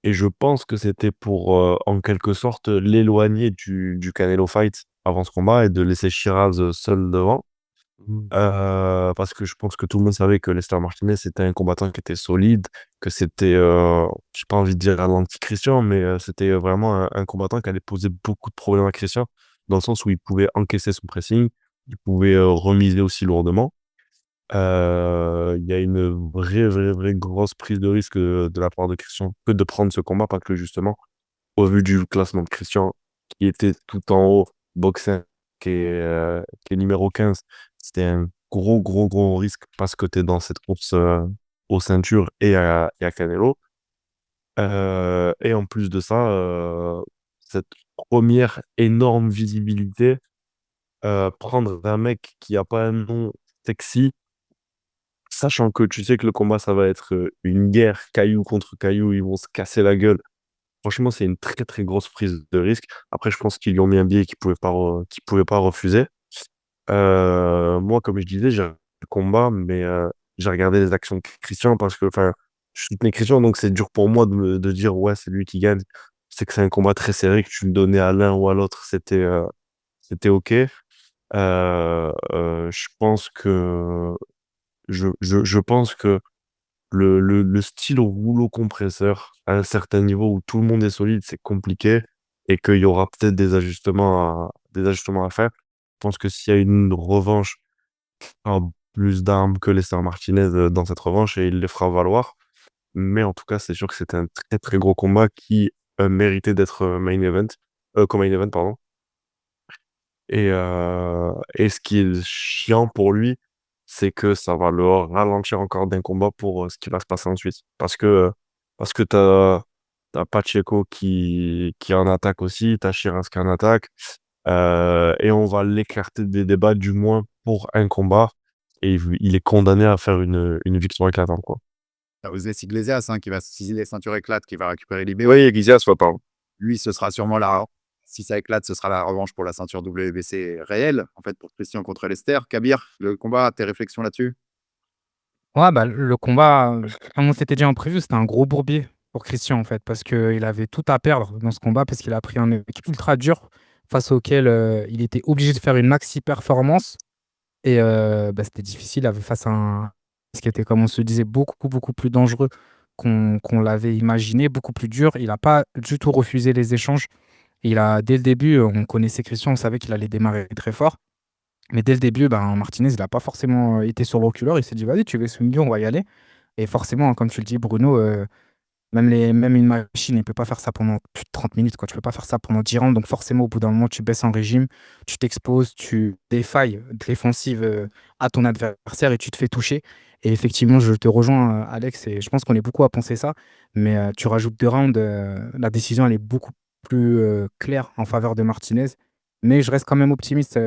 et je pense que c'était pour, en quelque sorte, l'éloigner du Canelo fight avant ce combat et de laisser Shiraz, seul devant. Parce que je pense que tout le monde savait que Lester Martinez, c'était un combattant qui était solide, que c'était, j'ai pas envie de dire un anti-Christian, mais, c'était vraiment un combattant qui allait poser beaucoup de problèmes à Christian, dans le sens où il pouvait encaisser son pressing, il pouvait, remiser aussi lourdement. Il y a une vraie grosse prise de risque, de la part de Christian que de prendre ce combat, parce que justement, au vu du classement de Christian qui était tout en haut, boxing qui est numéro 15, c'était un gros risque parce que tu es dans cette course, aux ceintures et à Canelo. Et en plus de ça, cette première énorme visibilité, prendre un mec qui a pas un nom sexy, sachant que tu sais que le combat, ça va être, une guerre caillou contre caillou, ils vont se casser la gueule. Franchement, c'est une très grosse prise de risque. Après, je pense qu'ils lui ont mis un billet qu'il pouvait pas refuser. Moi, comme je disais, j'ai regardé le combat, mais, j'ai regardé les actions de Christian parce que, enfin, je soutenais Christian, donc c'est dur pour moi de dire: «Ouais, c'est lui qui gagne». Je sais que c'est un combat très serré, que tu le donnais à l'un ou à l'autre, c'était OK. Je pense que je pense que le style rouleau compresseur, à un certain niveau où tout le monde est solide, c'est compliqué et qu'il y aura peut-être des ajustements à faire. Je pense que s'il y a une revanche, il aura plus d'armes que Lester Martinez, dans cette revanche et il les fera valoir. Mais en tout cas, c'est sûr que c'était un très gros combat qui, méritait d'être, main event, co-main event, pardon. Et ce qui est chiant pour lui, c'est que ça va le ralentir encore d'un combat pour, ce qui va se passer ensuite. Parce que t'as Pacheco qui est en attaque aussi, t'as Shiraz qui est en attaque, et on va l'écarter des débats du moins pour un combat et il est condamné à faire une victoire éclatante, quoi.
T'as José Iglesias, si les ceintures éclatent, qui va récupérer l'IB.
Oui, Iglesias, ouais, pardon.
Lui, ce sera sûrement si ça éclate, ce sera la revanche pour la ceinture WBC réelle, en fait, pour Christian contre Lester. Kabir, le combat, tes réflexions là-dessus?
Ouais, bah, le combat, comme on s'était dit en prévu, c'était un gros bourbier pour Christian, en fait, parce qu'il avait tout à perdre dans ce combat, parce qu'il a pris un mec ultra dur face auquel il était obligé de faire une maxi performance. Et bah, c'était difficile face à un ce qui était, comme on se disait, beaucoup plus dangereux qu'on l'avait imaginé, beaucoup plus dur. Il n'a pas du tout refusé les échanges. Dès le début, on connaissait Christian, on savait qu'il allait démarrer très fort. Mais dès le début, ben, Martinez, il n'a pas forcément été sur le reculeur. Il s'est dit: «Vas-y, tu veux swinguer, on va y aller». Et forcément, comme tu le dis, Bruno, même une machine, elle peut pas faire ça pendant plus de 30 minutes, quoi. Tu peux pas faire ça pendant 10 rounds. Donc forcément, au bout d'un moment, tu baisses en régime, tu t'exposes, tu défailles défensive, à ton adversaire et tu te fais toucher. Et effectivement, je te rejoins, Alex, et je pense qu'on est beaucoup à penser ça. Mais tu rajoutes 2 rounds, la décision, elle est beaucoup plus clair en faveur de Martinez. Mais je reste quand même optimiste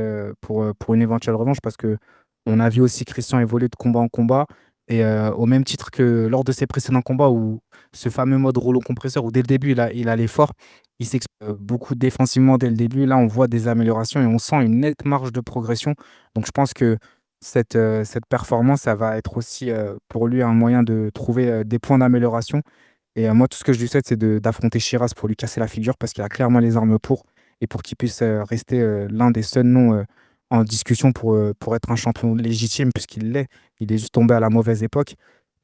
pour une éventuelle revanche parce que on a vu aussi Christian évoluer de combat en combat. Et au même titre que lors de ses précédents combats où ce fameux mode rouleau compresseur où dès le début il allait fort, il s'exprime beaucoup défensivement dès le début. Là, on voit des améliorations et on sent une nette marge de progression. Donc je pense que cette performance, ça va être aussi pour lui un moyen de trouver des points d'amélioration. Et moi, tout ce que je lui souhaite, c'est d'affronter Shiraz pour lui casser la figure parce qu'il a clairement les armes pour et pour qu'il puisse rester l'un des seuls noms en discussion pour être un champion légitime, puisqu'il l'est. Il est juste tombé à la mauvaise époque.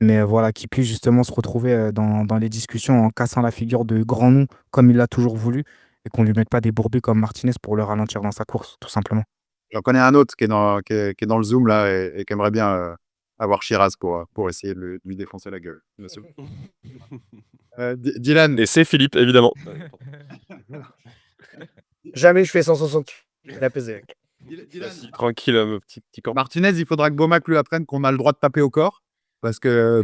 Mais voilà, qu'il puisse justement se retrouver dans les discussions en cassant la figure de grands noms comme il l'a toujours voulu et qu'on lui mette pas des bourbées comme Martinez pour le ralentir dans sa course, tout simplement.
J'en connais un autre qui est dans le Zoom là et qui aimerait bien avoir Shiraz pour essayer de lui défoncer la gueule. Bien sûr. Dylan,
Et c'est Philippe, évidemment.
Jamais je fais 160 la pesée.
Tranquille, petit camp.
Martinez, il faudra que Bomac lui apprenne qu'on a le droit de taper au corps parce que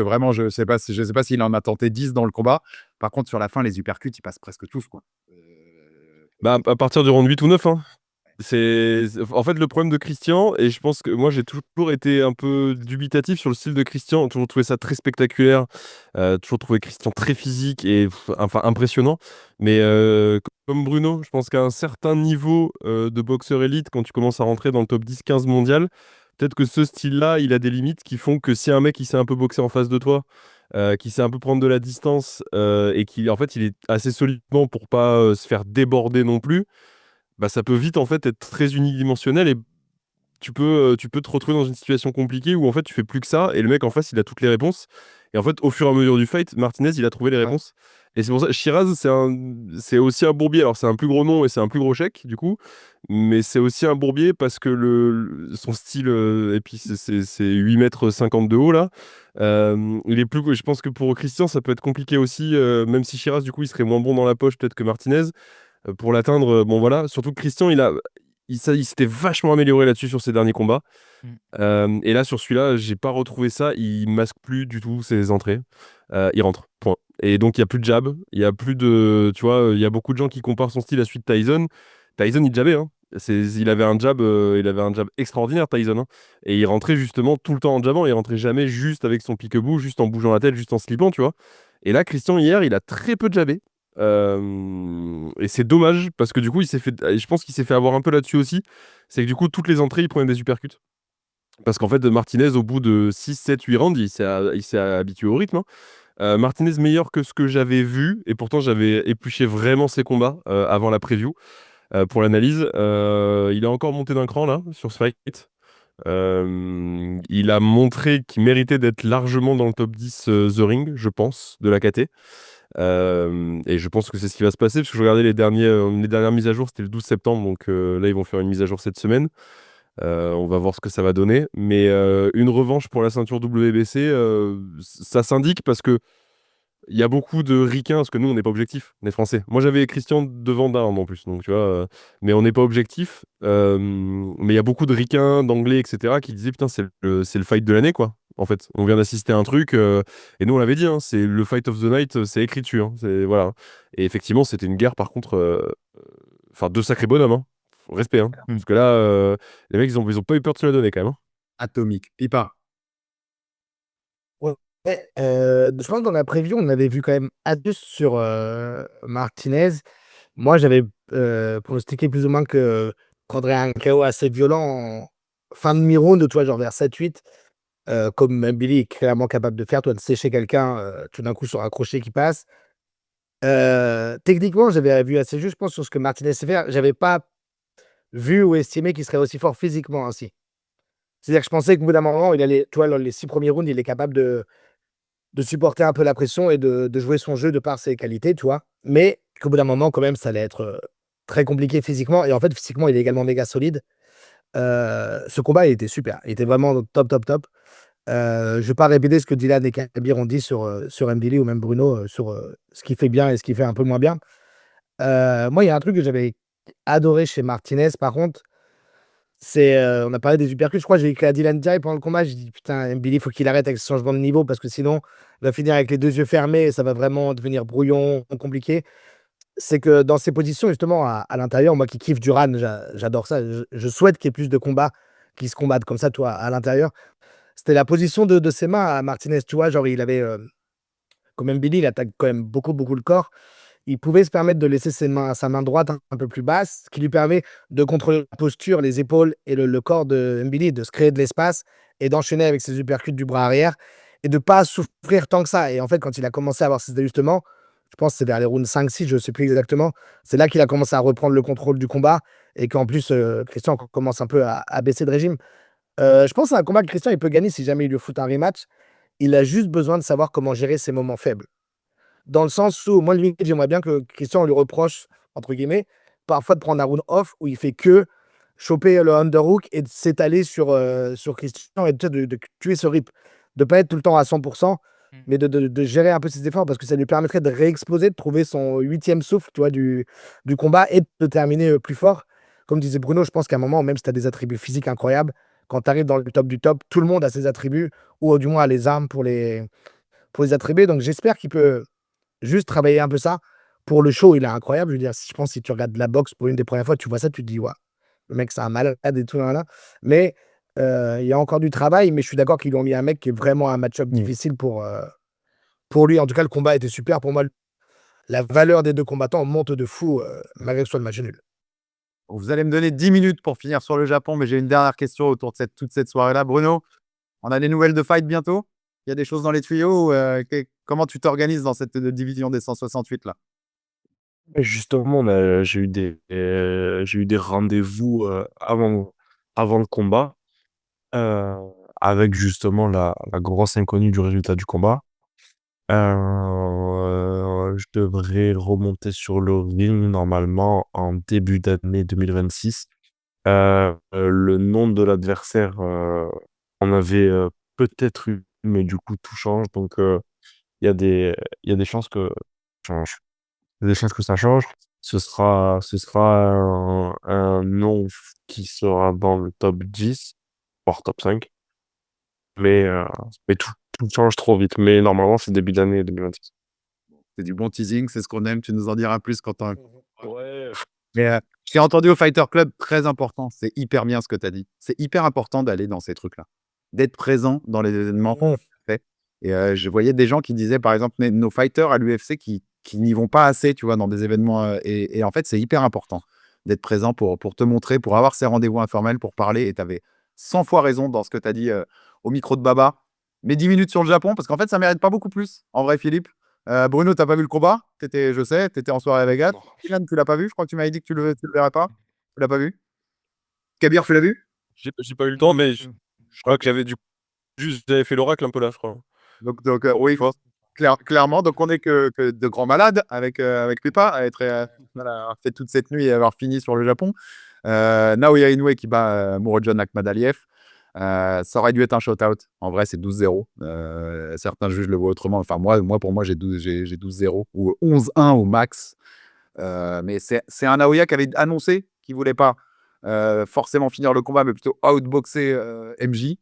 vraiment, je sais pas s'il en a tenté 10 dans le combat. Par contre, sur la fin, les uppercuts, ils passent presque tous, quoi.
Bah, à partir du round 8 ou 9, hein. En fait, le problème de Christian, et je pense que moi j'ai toujours été un peu dubitatif sur le style de Christian, toujours trouvé ça très spectaculaire, toujours trouvé Christian très physique et enfin impressionnant. Mais comme Bruno, je pense qu'à un certain niveau de boxeur élite, quand tu commences à rentrer dans le top 10-15 mondial, peut-être que ce style-là, il a des limites qui font que si un mec qui sait un peu boxer en face de toi, qui sait un peu prendre de la distance et qui en fait il est assez solidement pour pas se faire déborder non plus, bah, ça peut vite en fait être très unidimensionnel et tu peux te retrouver dans une situation compliquée où en fait tu fais plus que ça et le mec en face il a toutes les réponses. Et en fait au fur et à mesure du fight, Martinez il a trouvé les
Ouais.
réponses. Et c'est pour ça Shiraz c'est aussi un bourbier. Alors c'est un plus gros nom et c'est un plus gros chèque du coup, mais c'est aussi un bourbier parce que son style et puis c'est 8 mètres 50 de haut là. Il est plus, je pense que pour Christian ça peut être compliqué aussi, même si Shiraz du coup il serait moins bon dans la poche peut-être que Martinez. Pour l'atteindre, bon voilà, surtout que Christian, il s'était vachement amélioré là-dessus sur ses derniers combats. Et là, sur celui-là, j'ai pas retrouvé ça. Il masque plus du tout ses entrées. Il rentre, point. Et donc, il y a plus de jab. Il y a plus de. Tu vois, il y a beaucoup de gens qui comparent son style à celui de Tyson. Tyson, il jabait, hein. Il avait un jab extraordinaire, Tyson, hein. Et il rentrait justement tout le temps en jabant. Il rentrait jamais juste avec son pique-bout, juste en bougeant la tête, juste en slipant, tu vois. Et là, Christian, hier, il a très peu jabé. Et c'est dommage parce que du coup, je pense qu'il s'est fait avoir un peu là-dessus aussi. C'est que du coup, toutes les entrées, il prenait des uppercuts. Parce qu'en fait, Martinez, au bout de 6, 7, 8 rounds, il s'est habitué au rythme, hein. Martinez meilleur que ce que j'avais vu, et pourtant j'avais épluché vraiment ses combats avant la preview pour l'analyse. Il a encore monté d'un cran là sur ce fight. Il a montré qu'il méritait d'être largement dans le top 10 The Ring, je pense, de la KT. Et je pense que c'est ce qui va se passer, parce que je regardais les dernières mises à jour, c'était le 12 septembre, donc là ils vont faire une mise à jour cette semaine. On va voir ce que ça va donner. Mais une revanche pour la ceinture WBC, ça s'indique parce que il y a beaucoup de ricains, parce que nous on n'est pas objectif, on est français. Moi j'avais Christian devant d'Armes en plus, donc tu vois, mais on n'est pas objectif. Mais il y a beaucoup de ricains, d'anglais, etc. qui disaient putain, c'est le fight de l'année quoi. En fait, on vient d'assister à un truc, et nous on l'avait dit, hein, c'est le fight of the night, c'est écrit dessus, hein, voilà. Et effectivement, c'était une guerre par contre, enfin deux sacrés bonhommes, hein. Respect, hein. Parce que là, les mecs ils ont pas eu peur de se la donner quand même, hein.
Atomique. Pipa.
Ouais, je pense que dans la preview, on avait vu quand même Adius sur Martinez. Moi, j'avais pronostiqué plus ou moins que prendrait un KO assez violent en fin de mi-round, tu vois, genre vers 7-8, comme même Billy est clairement capable de faire, toi, de sécher quelqu'un tout d'un coup sur un crochet qui passe. Techniquement, j'avais vu assez juste, je pense, sur ce que Martinez sait faire. J'avais pas vu ou estimé qu'il serait aussi fort physiquement ainsi. C'est-à-dire que je pensais qu'au bout d'un moment, il allait, tu vois, dans les 6 premiers rounds, il est capable de supporter un peu la pression et de jouer son jeu de par ses qualités, tu vois. Mais qu'au bout d'un moment, quand même, ça allait être très compliqué physiquement. Et en fait, physiquement, il est également méga solide. Ce combat, il était super. Il était vraiment top, top, top. Je ne vais pas répéter ce que Dylan et Kabir ont dit sur Mbili ou même Bruno sur ce qu'il fait bien et ce qu'il fait un peu moins bien. Moi, il y a un truc que j'avais adoré chez Martinez, par contre, c'est, on a parlé des uppercuts, je crois que j'ai écrit à Dylan direct pendant le combat, j'ai dit: «Putain, Mbili, il faut qu'il arrête avec ce changement de niveau parce que sinon, il va finir avec les 2 yeux fermés et ça va vraiment devenir brouillon, compliqué». c'est que dans ces positions, justement, à l'intérieur, moi qui kiffe Duran, j'adore ça. Je souhaite qu'il y ait plus de combats qui se combattent comme ça, toi, à l'intérieur. C'était la position de ses mains à Martinez, tu vois, genre il avait, comme Billy, il attaque quand même beaucoup, beaucoup le corps. Il pouvait se permettre de laisser sa main droite un peu plus basse, ce qui lui permet de contrôler la posture, les épaules et le corps de Mbili, de se créer de l'espace et d'enchaîner avec ses uppercuts du bras arrière et de pas souffrir tant que ça. Et en fait, quand il a commencé à avoir ses ajustements, je pense que c'est vers les rounds 5-6, je ne sais plus exactement, c'est là qu'il a commencé à reprendre le contrôle du combat et qu'en plus, Christian commence un peu à baisser de régime. Je pense que c'est un combat que Christian il peut gagner si jamais il lui fout un rematch. Il a juste besoin de savoir comment gérer ses moments faibles. Dans le sens où, moi, limite, j'aimerais bien que Christian, on lui reproche, entre guillemets, parfois de prendre un round off où il fait que choper le underhook et de s'étaler sur Christian et de tuer ce rip. De pas être tout le temps à 100%, mais de gérer un peu ses efforts parce que ça lui permettrait de réexploser, de trouver son 8e souffle, tu vois, du combat et de terminer plus fort. Comme disait Bruno, je pense qu'à un moment, même si tu as des attributs physiques incroyables, quand tu arrives dans le top du top, tout le monde a ses attributs ou du moins a les armes pour les attribuer. Donc j'espère qu'il peut juste travailler un peu ça. Pour le show, il est incroyable. Je veux dire, je pense que si tu regardes la boxe pour une des premières fois, tu vois ça, tu te dis: «Waouh, le mec, c'est un malade et tout, nin mais il y a encore du travail, mais je suis d'accord qu'ils lui ont mis un mec qui est vraiment un match-up difficile pour lui. En tout cas, le combat était super. Pour moi, la valeur des 2 combattants monte de fou, malgré que ce soit le match nul.
Vous allez me donner 10 minutes pour finir sur le Japon, mais j'ai une dernière question autour de toute cette soirée-là. Bruno, on a des nouvelles de fight bientôt? Il y a des choses dans les tuyaux? Comment tu t'organises dans cette division des 168 là?
Et justement, j'ai eu des rendez-vous, avant le combat, heu, avec justement la grosse inconnue du résultat du combat. Je devrais remonter sur le ring normalement en début d'année 2026. Le nom de l'adversaire, on avait, peut-être eu, mais du coup tout change donc il y a des il y a des chances que ça change. Il y a des chances que ça change. Ce sera un nom qui sera dans le top 10, voire top 5, mais tout change trop vite. Mais normalement, c'est début d'année 2026.
C'est du bon teasing, c'est ce qu'on aime. Tu nous en diras plus quand tu
Ouais.
mais je t'ai entendu au Fighter Club, très important. C'est hyper bien ce que tu as dit. C'est hyper important d'aller dans ces trucs-là, d'être présent dans les événements fait. Et je voyais des gens qui disaient, par exemple, nos fighters à l'UFC qui n'y vont pas assez, tu vois, dans des événements. Et en fait, c'est hyper important d'être présent pour te montrer, pour avoir ces rendez-vous informels, pour parler. Et tu avais 100 fois raison dans ce que tu as dit au micro de Baba. Mais 10 minutes sur le Japon, parce qu'en fait, ça mérite pas beaucoup plus, en vrai, Philippe. Bruno, t'as pas vu le combat? Je sais, t'étais en soirée avec Agathe.
Non.
Kylian, tu l'as pas vu? Je crois que tu m'avais dit que tu le verrais pas. Tu l'as pas vu? Kabir, tu l'as vu?
J'ai pas eu le temps, mais je crois que j'avais fait l'oracle un peu là, je crois.
Donc oui, clairement. Donc on est que de grands malades avec Pepa à être voilà, avoir fait toute cette nuit et avoir fini sur le Japon. Naoya Inoue qui bat Murodjon Akhmadaliev. Ça aurait dû être un shout-out. En vrai, c'est 12-0. Certains juges le voient autrement. Enfin, pour moi, j'ai 12-0 ou 11-1 au max. Mais c'est un Naoya qui avait annoncé qu'il voulait pas forcément finir le combat, mais plutôt outboxer MJ.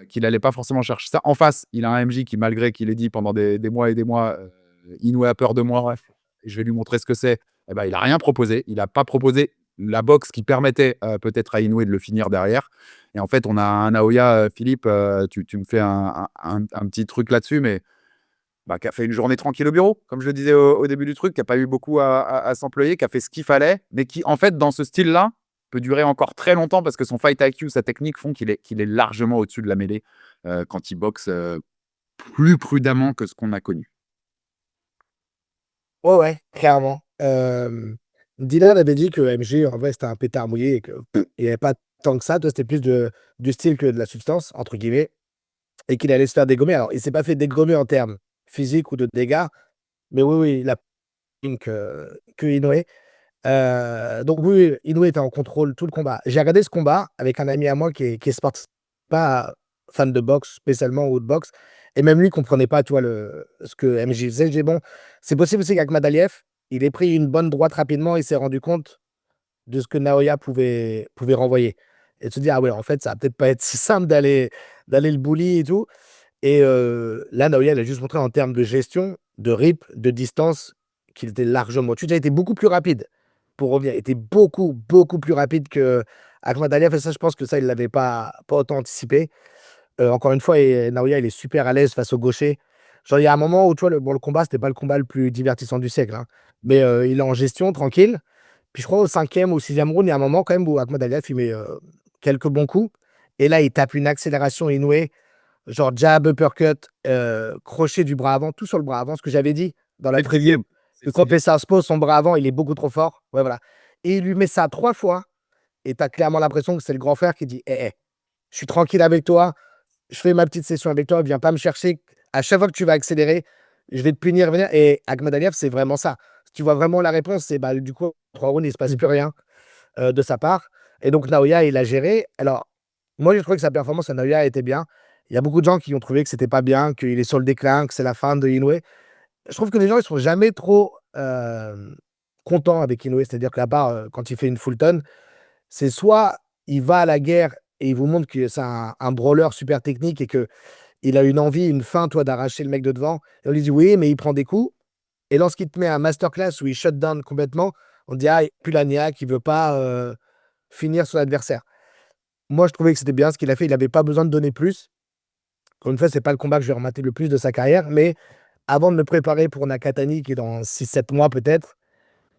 Qu'il allait pas forcément chercher ça. En face, il a un MJ qui, malgré qu'il ait dit pendant des mois et des mois, Inoue a peur de moi, et je vais lui montrer ce que c'est. Eh ben, il a rien proposé. Il a pas proposé la boxe qui permettait peut-être à Inoue de le finir derrière. Et en fait, on a un Naoya, Philippe, tu me fais un petit truc là-dessus, mais qui a fait une journée tranquille au bureau, comme je le disais au début du truc, qui a pas eu beaucoup à s'employer, qui a fait ce qu'il fallait, mais qui, en fait, dans ce style-là, peut durer encore très longtemps parce que son fight IQ, sa technique font qu'il est largement au-dessus de la mêlée quand il boxe plus prudemment que ce qu'on a connu.
Ouais, ouais, clairement. Dylan avait dit que MG, en vrai, c'était un pétard mouillé et qu'il n'y avait pas tant que ça. Toi, c'était plus du style que de la substance, entre guillemets, et qu'il allait se faire dégommer. Alors, il s'est pas fait dégommer en termes physiques ou de dégâts, mais oui, oui, il a plus que Inoue. Donc oui, Inoue était en contrôle tout le combat. J'ai regardé ce combat avec un ami à moi qui est sportif, pas fan de boxe spécialement ou de boxe, et même lui comprenait pas, tu vois, ce que MJ faisait. Je dis: «Bon, c'est possible aussi qu'Akhmadaliev, il ait pris une bonne droite rapidement, il s'est rendu compte de ce que Naoya pouvait renvoyer» et de se dire: «Ah ouais, en fait, ça va peut-être pas être si simple d'aller le bully et tout» et là, Naoya, il a juste montré en termes de gestion, de rip, de distance, qu'il était largement au-dessus. Déjà, il était beaucoup plus rapide pour revenir. Il était beaucoup, beaucoup plus rapide que Akhmadaliev. Et ça, je pense que ça, il l'avait pas autant anticipé. Encore une fois, Naoya, il est super à l'aise face au gaucher. Genre, il y a un moment où, tu vois, le combat, c'était pas le combat le plus divertissant du siècle, hein. Mais il est en gestion, tranquille. Puis je crois au 5e ou 6e round, il y a un moment quand même où Akhmadaliev, il met quelques bons coups. Et là, il tape une accélération Inoue, genre jab, uppercut, crochet du bras avant, tout sur le bras avant, ce que j'avais dit dans la
C'est
preview.
lié.
Que quand il Southpaw, son bras avant, il est beaucoup trop fort. Ouais, voilà. Et il lui met ça 3 fois. Et tu as clairement l'impression que c'est le grand frère qui dit je suis tranquille avec toi, je fais ma petite session avec toi, viens pas me chercher. À chaque fois que tu vas accélérer, je vais te punir. Venir. Et Akhmadaliev, c'est vraiment ça. Tu vois vraiment la réponse, c'est du coup, 3 rounds, il se passe plus rien de sa part. Et donc, Naoya, il a géré. Alors, moi, j'ai trouvé que sa performance à Naoya était bien. Il y a beaucoup de gens qui ont trouvé que c'était pas bien, qu'il est sur le déclin, que c'est la fin de Inoue. Je trouve que les gens, ils sont jamais trop contents avec Inoue. C'est-à-dire que, à part quand il fait une Fulton, c'est soit il va à la guerre et il vous montre que c'est un brawler super technique et qu'il a une envie, une faim, toi, d'arracher le mec de devant. Et on lui dit oui, mais il prend des coups. Et lorsqu'il te met un masterclass où il shut down complètement, on dit il pue la niaque, il veut pas finir son adversaire. Moi, je trouvais que c'était bien ce qu'il a fait. Il n'avait pas besoin de donner plus. Encore une fois, c'est pas le combat que je vais remater le plus de sa carrière, mais avant de me préparer pour Nakatani, qui est dans 6-7 mois peut-être,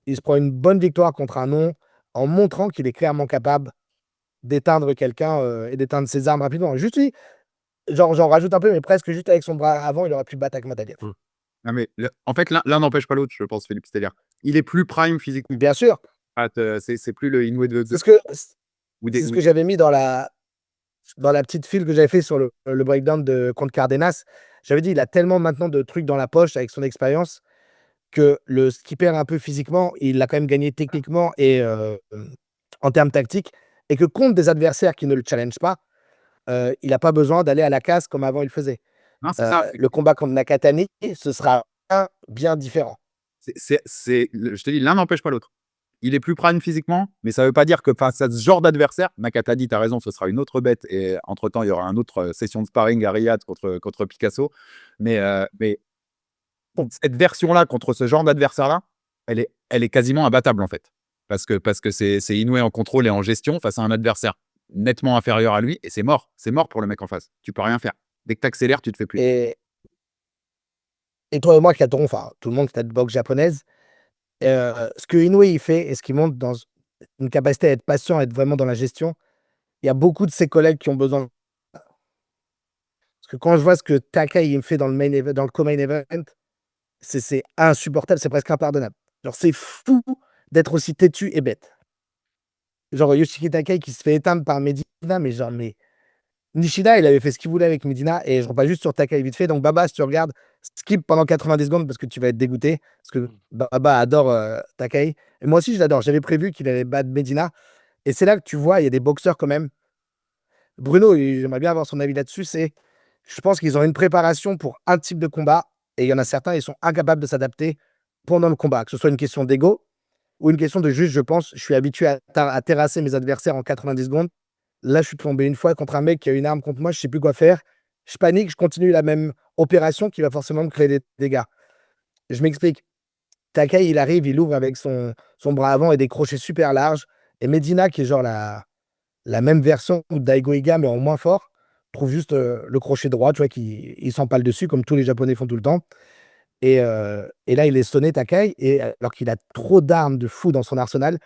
il se prend une bonne victoire contre un nom en montrant qu'il est clairement capable d'éteindre quelqu'un et d'éteindre ses armes rapidement. Juste lui, genre, j'en rajoute un peu, mais presque juste avec son bras avant, il aurait pu battre Akhmadaliev.
Non, mais en fait, l'un n'empêche pas l'autre, je pense, Philippe. C'est-à-dire, il est plus prime physiquement.
Bien sûr,
C'est plus le Inoue
c'est ce que,
ou
c'est ce que j'avais mis dans la petite file que j'avais fait sur le breakdown de contre Cardenas. J'avais dit, il a tellement maintenant de trucs dans la poche avec son expérience que ce qui perd un peu physiquement, il l'a quand même gagné techniquement et en termes tactiques. Et que contre des adversaires qui ne le challengent pas, il n'a pas besoin d'aller à la casse comme avant il le faisait.
Non, c'est ça.
Le combat contre Nakatani, ce sera bien différent.
Je te dis, l'un n'empêche pas l'autre. Il est plus prime physiquement, mais ça veut pas dire que face à ce genre d'adversaire, Nakatani, tu as raison, ce sera une autre bête. Et entre-temps, il y aura une autre session de sparring à Riyad contre Picasso. Mais cette version-là, contre ce genre d'adversaire-là, elle est quasiment imbattable, en fait. Parce que c'est Inoue en contrôle et en gestion face à un adversaire nettement inférieur à lui, et c'est mort. C'est mort pour le mec en face. Tu peux rien faire. Dès que tu accélères, tu te fais plus.
Et toi et moi qui adorons, enfin, tout le monde qui a de boxe japonaise, ce que Inoue il fait et ce qui montre dans une capacité à être patient, à être vraiment dans la gestion, il y a beaucoup de ses collègues qui ont besoin. Parce que quand je vois ce que Takai il me fait dans le co-main event, c'est insupportable, c'est presque impardonnable. Genre, c'est fou d'être aussi têtu et bête. Genre, Yoshiki Takai qui se fait éteindre par Medina, mais Nishida, il avait fait ce qu'il voulait avec Medina, et je repasse juste sur Takai vite fait. Donc, Baba, si tu regardes, skip pendant 90 secondes parce que tu vas être dégoûté. Parce que Baba adore Takai. Et moi aussi, je l'adore. J'avais prévu qu'il allait battre Medina. Et c'est là que tu vois, il y a des boxeurs quand même. Bruno, j'aimerais bien avoir son avis là-dessus. Je pense qu'ils ont une préparation pour un type de combat. Et il y en a certains, ils sont incapables de s'adapter pendant le combat. Que ce soit une question d'ego ou une question de juste, je pense, je suis habitué à terrasser mes adversaires en 90 secondes. Là, je suis tombé une fois contre un mec qui a une arme contre moi, je sais plus quoi faire. Je panique, je continue la même opération qui va forcément me créer des dégâts. Je m'explique. Takai, il arrive, il ouvre avec son bras avant et des crochets super larges. Et Medina, qui est genre la même version de Daigo Iga, mais en moins fort, trouve juste le crochet droit, tu vois, il s'empale dessus, comme tous les Japonais font tout le temps. Et là, il est sonné, Takai, et alors qu'il a trop d'armes de fou dans son arsenal,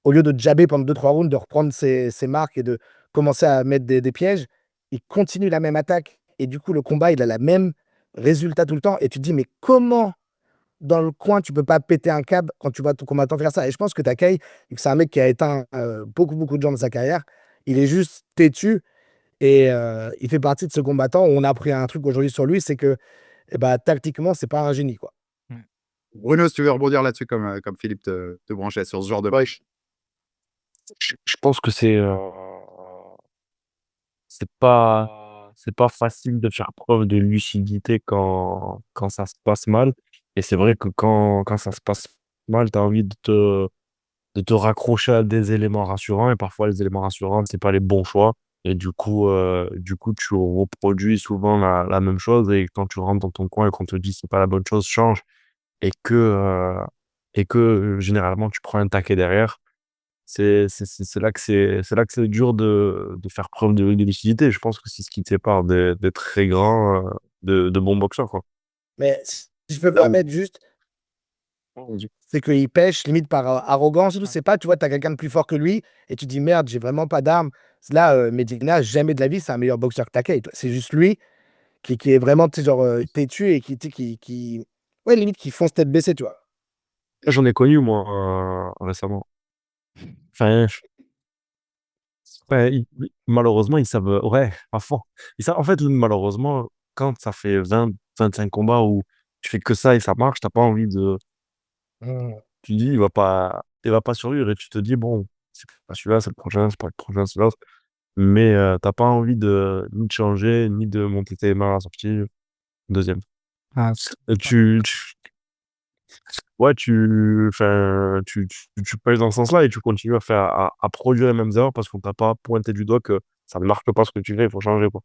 au lieu de jabber pendant 2-3 rounds, de reprendre ses marques et de commencer à mettre des pièges, il continue la même attaque. Et du coup, le combat, il a la même résultat tout le temps. Et tu te dis, mais comment dans le coin, tu peux pas péter un câble quand tu vois ton combattant faire ça? Et je pense que Takai, vu que c'est un mec qui a éteint beaucoup, beaucoup de gens dans sa carrière, il est juste têtu. Et il fait partie de ce combattant où on a appris un truc aujourd'hui sur lui, c'est que tactiquement, c'est pas un génie, quoi.
Bruno, si tu veux rebondir là-dessus, comme Philippe te branchait sur ce genre de brèche.
Je pense que c'est pas facile de faire preuve de lucidité quand ça se passe mal. Et c'est vrai que quand ça se passe mal, tu as envie de te raccrocher à des éléments rassurants. Et parfois, les éléments rassurants, c'est pas les bons choix. Et du coup, tu reproduis souvent la même chose. Et quand tu rentres dans ton coin et qu'on te dit c'est pas la bonne chose, change. Et que et que généralement tu prends un taquet derrière, c'est là que c'est dur de faire preuve de lucidité. Je pense que c'est ce qui te sépare des très grands, de bons boxeurs, quoi.
Mais si je peux me
Là où
permettre juste, c'est qu'il pêche limite par arrogance et tout. C'est pas, tu vois, tu as quelqu'un de plus fort que lui et tu dis merde, j'ai vraiment pas d'armes. Là, Medina, jamais de la vie, c'est un meilleur boxeur que Takai. C'est juste lui qui est vraiment, tu sais, genre têtu et tu sais, ouais, limite, qui fonce tête baissée, tu vois.
j'en ai connu moi, récemment. Enfin, ouais, malheureusement, ils savent, ouais, à fond. Ils savent en fait, malheureusement, quand ça fait 20-25 combats où tu fais que ça et ça marche, t'as pas envie de
Mmh.
tu dis: «Il va pas survivre» et tu te dis: «Bon, c'est pas celui-là, c'est le prochain, c'est pas le prochain, c'est l'autre». Mais tu pas envie ni de changer, ni de monter tes mains à la sortie. Deuxième.
Ah,
Tu ouais, enfin, tu pèses dans ce sens-là et tu continues à produire les mêmes erreurs parce qu'on t'a pas pointé du doigt que ça ne marche pas ce que tu fais, il faut changer, quoi.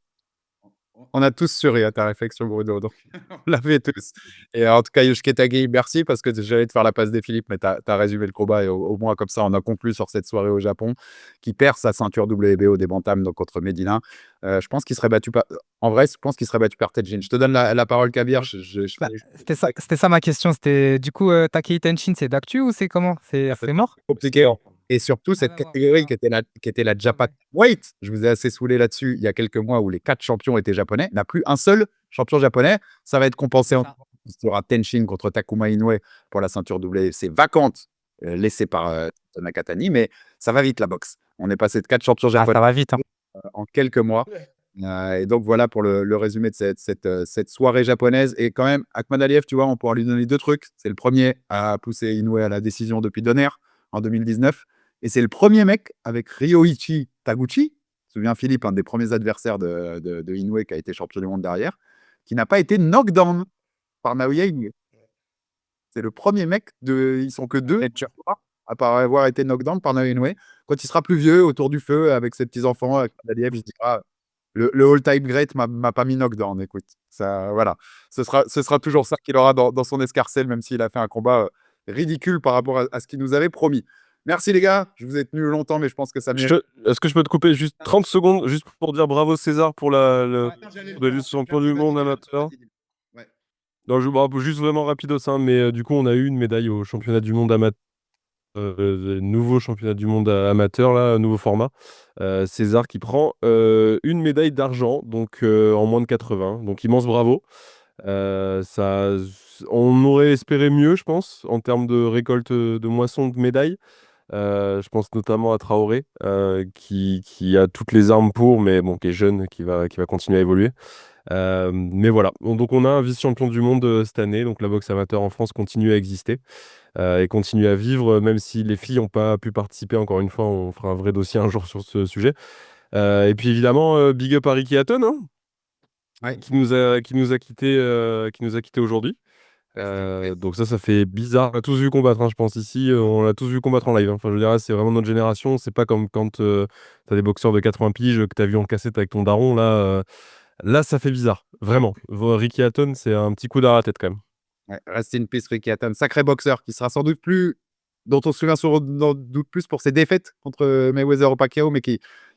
On a tous souri à ta réflexion, Bruno, donc on l'a fait tous. Et en tout cas, Yoshike Tagui, merci parce que j'allais te faire la passe des Philippe, mais tu as résumé le combat et au moins comme ça, on a conclu sur cette soirée au Japon, qui perd sa ceinture WBO des bantams donc contre Medina. Je pense qu'il serait battu par en vrai, je pense qu'il serait battu par Tedjin. Je te donne la parole, Kabir.
bah, c'était ça ma question. C'était du coup, Takei Tenshin, c'est d'actu ou c'est comment? C'est mort?
Compliqué, hein. Et surtout, cette
Ouais, ouais,
catégorie
ouais.
qui était la
Ouais,
Japan
ouais.
Weight, je vous ai assez saoulé là-dessus il y a quelques mois où les 4 champions étaient japonais, n'a plus un seul champion japonais. Ça va être compensé
C'est
en
ça.
il y aura Tenshin contre Takuma Inoue pour la ceinture WC vacante, laissée par Nakatani, mais ça va vite la boxe. On est passé de 4 champions
Ah,
japonais
ça va vite, hein.
en quelques mois. Et donc voilà pour le résumé de cette soirée japonaise. Et quand même, Akhmadaliev, tu vois, on pourra lui donner 2 trucs. C'est le premier à pousser Inoue à la décision depuis Donner en 2019. Et c'est le premier mec avec Ryoichi Taguchi, tu te souviens Philippe, un des premiers adversaires de Inoue qui a été champion du monde derrière, qui n'a pas été knockdown par Naoya Inoue. C'est le premier mec ils sont que 2 à pas avoir été knockdown par Naoya Inoue. Quand il sera plus vieux, autour du feu, avec ses petits-enfants, Akhmadaliev, il se dira le all-time great m'a pas mis knockdown, écoute. Ça, voilà. Ce sera toujours ça qu'il aura dans son escarcelle, même s'il a fait un combat ridicule par rapport à ce qu'il nous avait promis. Merci les gars, je vous ai tenu longtemps, mais je pense que ça mérite.
Est-ce que je peux te couper juste 30 secondes juste pour dire bravo César pour le champion du monde amateur?
Ouais.
Non, juste vraiment rapidos, hein, mais du coup, on a eu une médaille au championnat du monde amateur, nouveau championnat du monde amateur, là, nouveau format. César qui prend une médaille d'argent, donc en moins de 80. Donc immense bravo. Ça, on aurait espéré mieux, je pense, en termes de récolte de moisson de médailles. Je pense notamment à Traoré, qui a toutes les armes pour, mais bon, qui est jeune, qui va continuer à évoluer. Mais voilà, donc on a un vice-champion du monde cette année, donc la boxe amateur en France continue à exister et continue à vivre, même si les filles n'ont pas pu participer. Encore une fois, on fera un vrai dossier un jour sur ce sujet. Et puis évidemment, big up à Ricky Hatton, hein,
Ouais.
qui nous a quitté aujourd'hui. Donc ça fait bizarre. On a tous vu combattre, hein, je pense ici, on l'a tous vu combattre en live, hein. Enfin, je dirais, c'est vraiment notre génération. C'est pas comme quand t'as des boxeurs de 80 piges que t'as vu en cassette avec ton daron. Là, ça fait bizarre, vraiment. Ricky Hatton, c'est un petit coup d'arrêt à la tête quand même.
Ouais, rest in peace, Ricky Hatton. Sacré boxeur qui sera sans doute plus, dont on se souvient sans doute plus pour ses défaites contre Mayweather ou Pacquiao, mais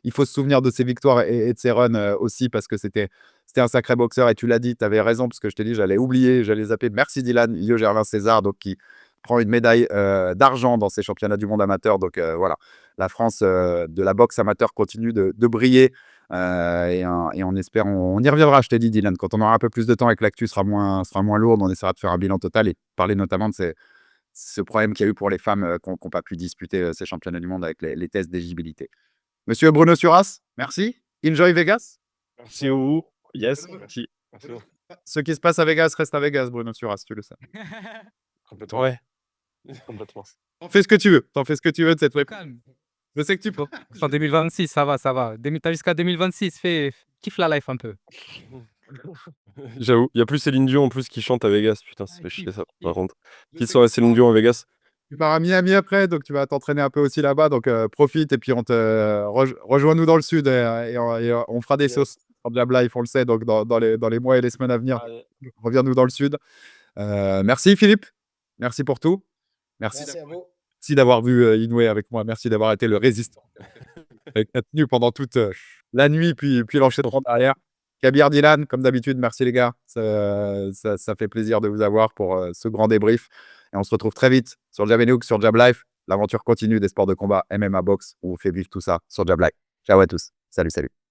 il faut se souvenir de ses victoires et de ses runs aussi parce que c'était un sacré boxeur. Et tu l'as dit, tu avais raison parce que je t'ai dit, j'allais oublier, j'allais zapper. Merci Dylan, Yo Gerlin César, donc qui prend une médaille d'argent dans ces championnats du monde amateur. Donc voilà, la France de la boxe amateur continue de briller. Et on espère, on y reviendra, je t'ai dit, Dylan, quand on aura un peu plus de temps et que l'actu sera moins lourde, on essaiera de faire un bilan total et parler notamment de ce problème qu'il y a eu pour les femmes qui n'ont pas pu disputer ces championnats du monde avec les tests d'éligibilité. Monsieur Bruno Suras, merci. Enjoy Vegas.
Merci à vous. Yes, merci.
Ce qui se passe à Vegas reste à Vegas, Bruno Suras, tu le sais.
Complètement. Ouais, complètement.
T'en fais ce que tu veux. T'en fais ce que tu veux de cette web.
Calme.
Je sais que tu peux.
En 2026, ça va, ça va. T'as jusqu'à 2026, kiffe la life un peu.
J'avoue, il y a plus Céline Dion en plus qui chante à Vegas. Putain, ça fait chier
Kiffe,
ça, par
kiffe.
contre. Qui serait Céline Dion à Vegas?
Tu pars à Miami après, donc tu vas t'entraîner un peu aussi là-bas. Donc profite et puis rejoins-nous dans le sud et on fera des
Yes.
sauces. Diable Life, on le sait, donc dans les mois et les semaines à venir,
Allez.
reviens-nous dans le sud. Merci Philippe, merci pour tout. Merci
Merci à vous.
d'avoir vu Inoue avec moi. Merci d'avoir été le résistant. Avec la tenue pendant toute la nuit, puis l'enchaînement derrière. Kabir, Dylan, comme d'habitude, merci les gars. Ça fait plaisir de vous avoir pour ce grand débrief. Et on se retrouve très vite sur Jab & Hook, sur Jab Life. L'aventure continue des sports de combat MMA Box. On vous fait vivre tout ça sur Jab Life. Ciao à tous. Salut, salut.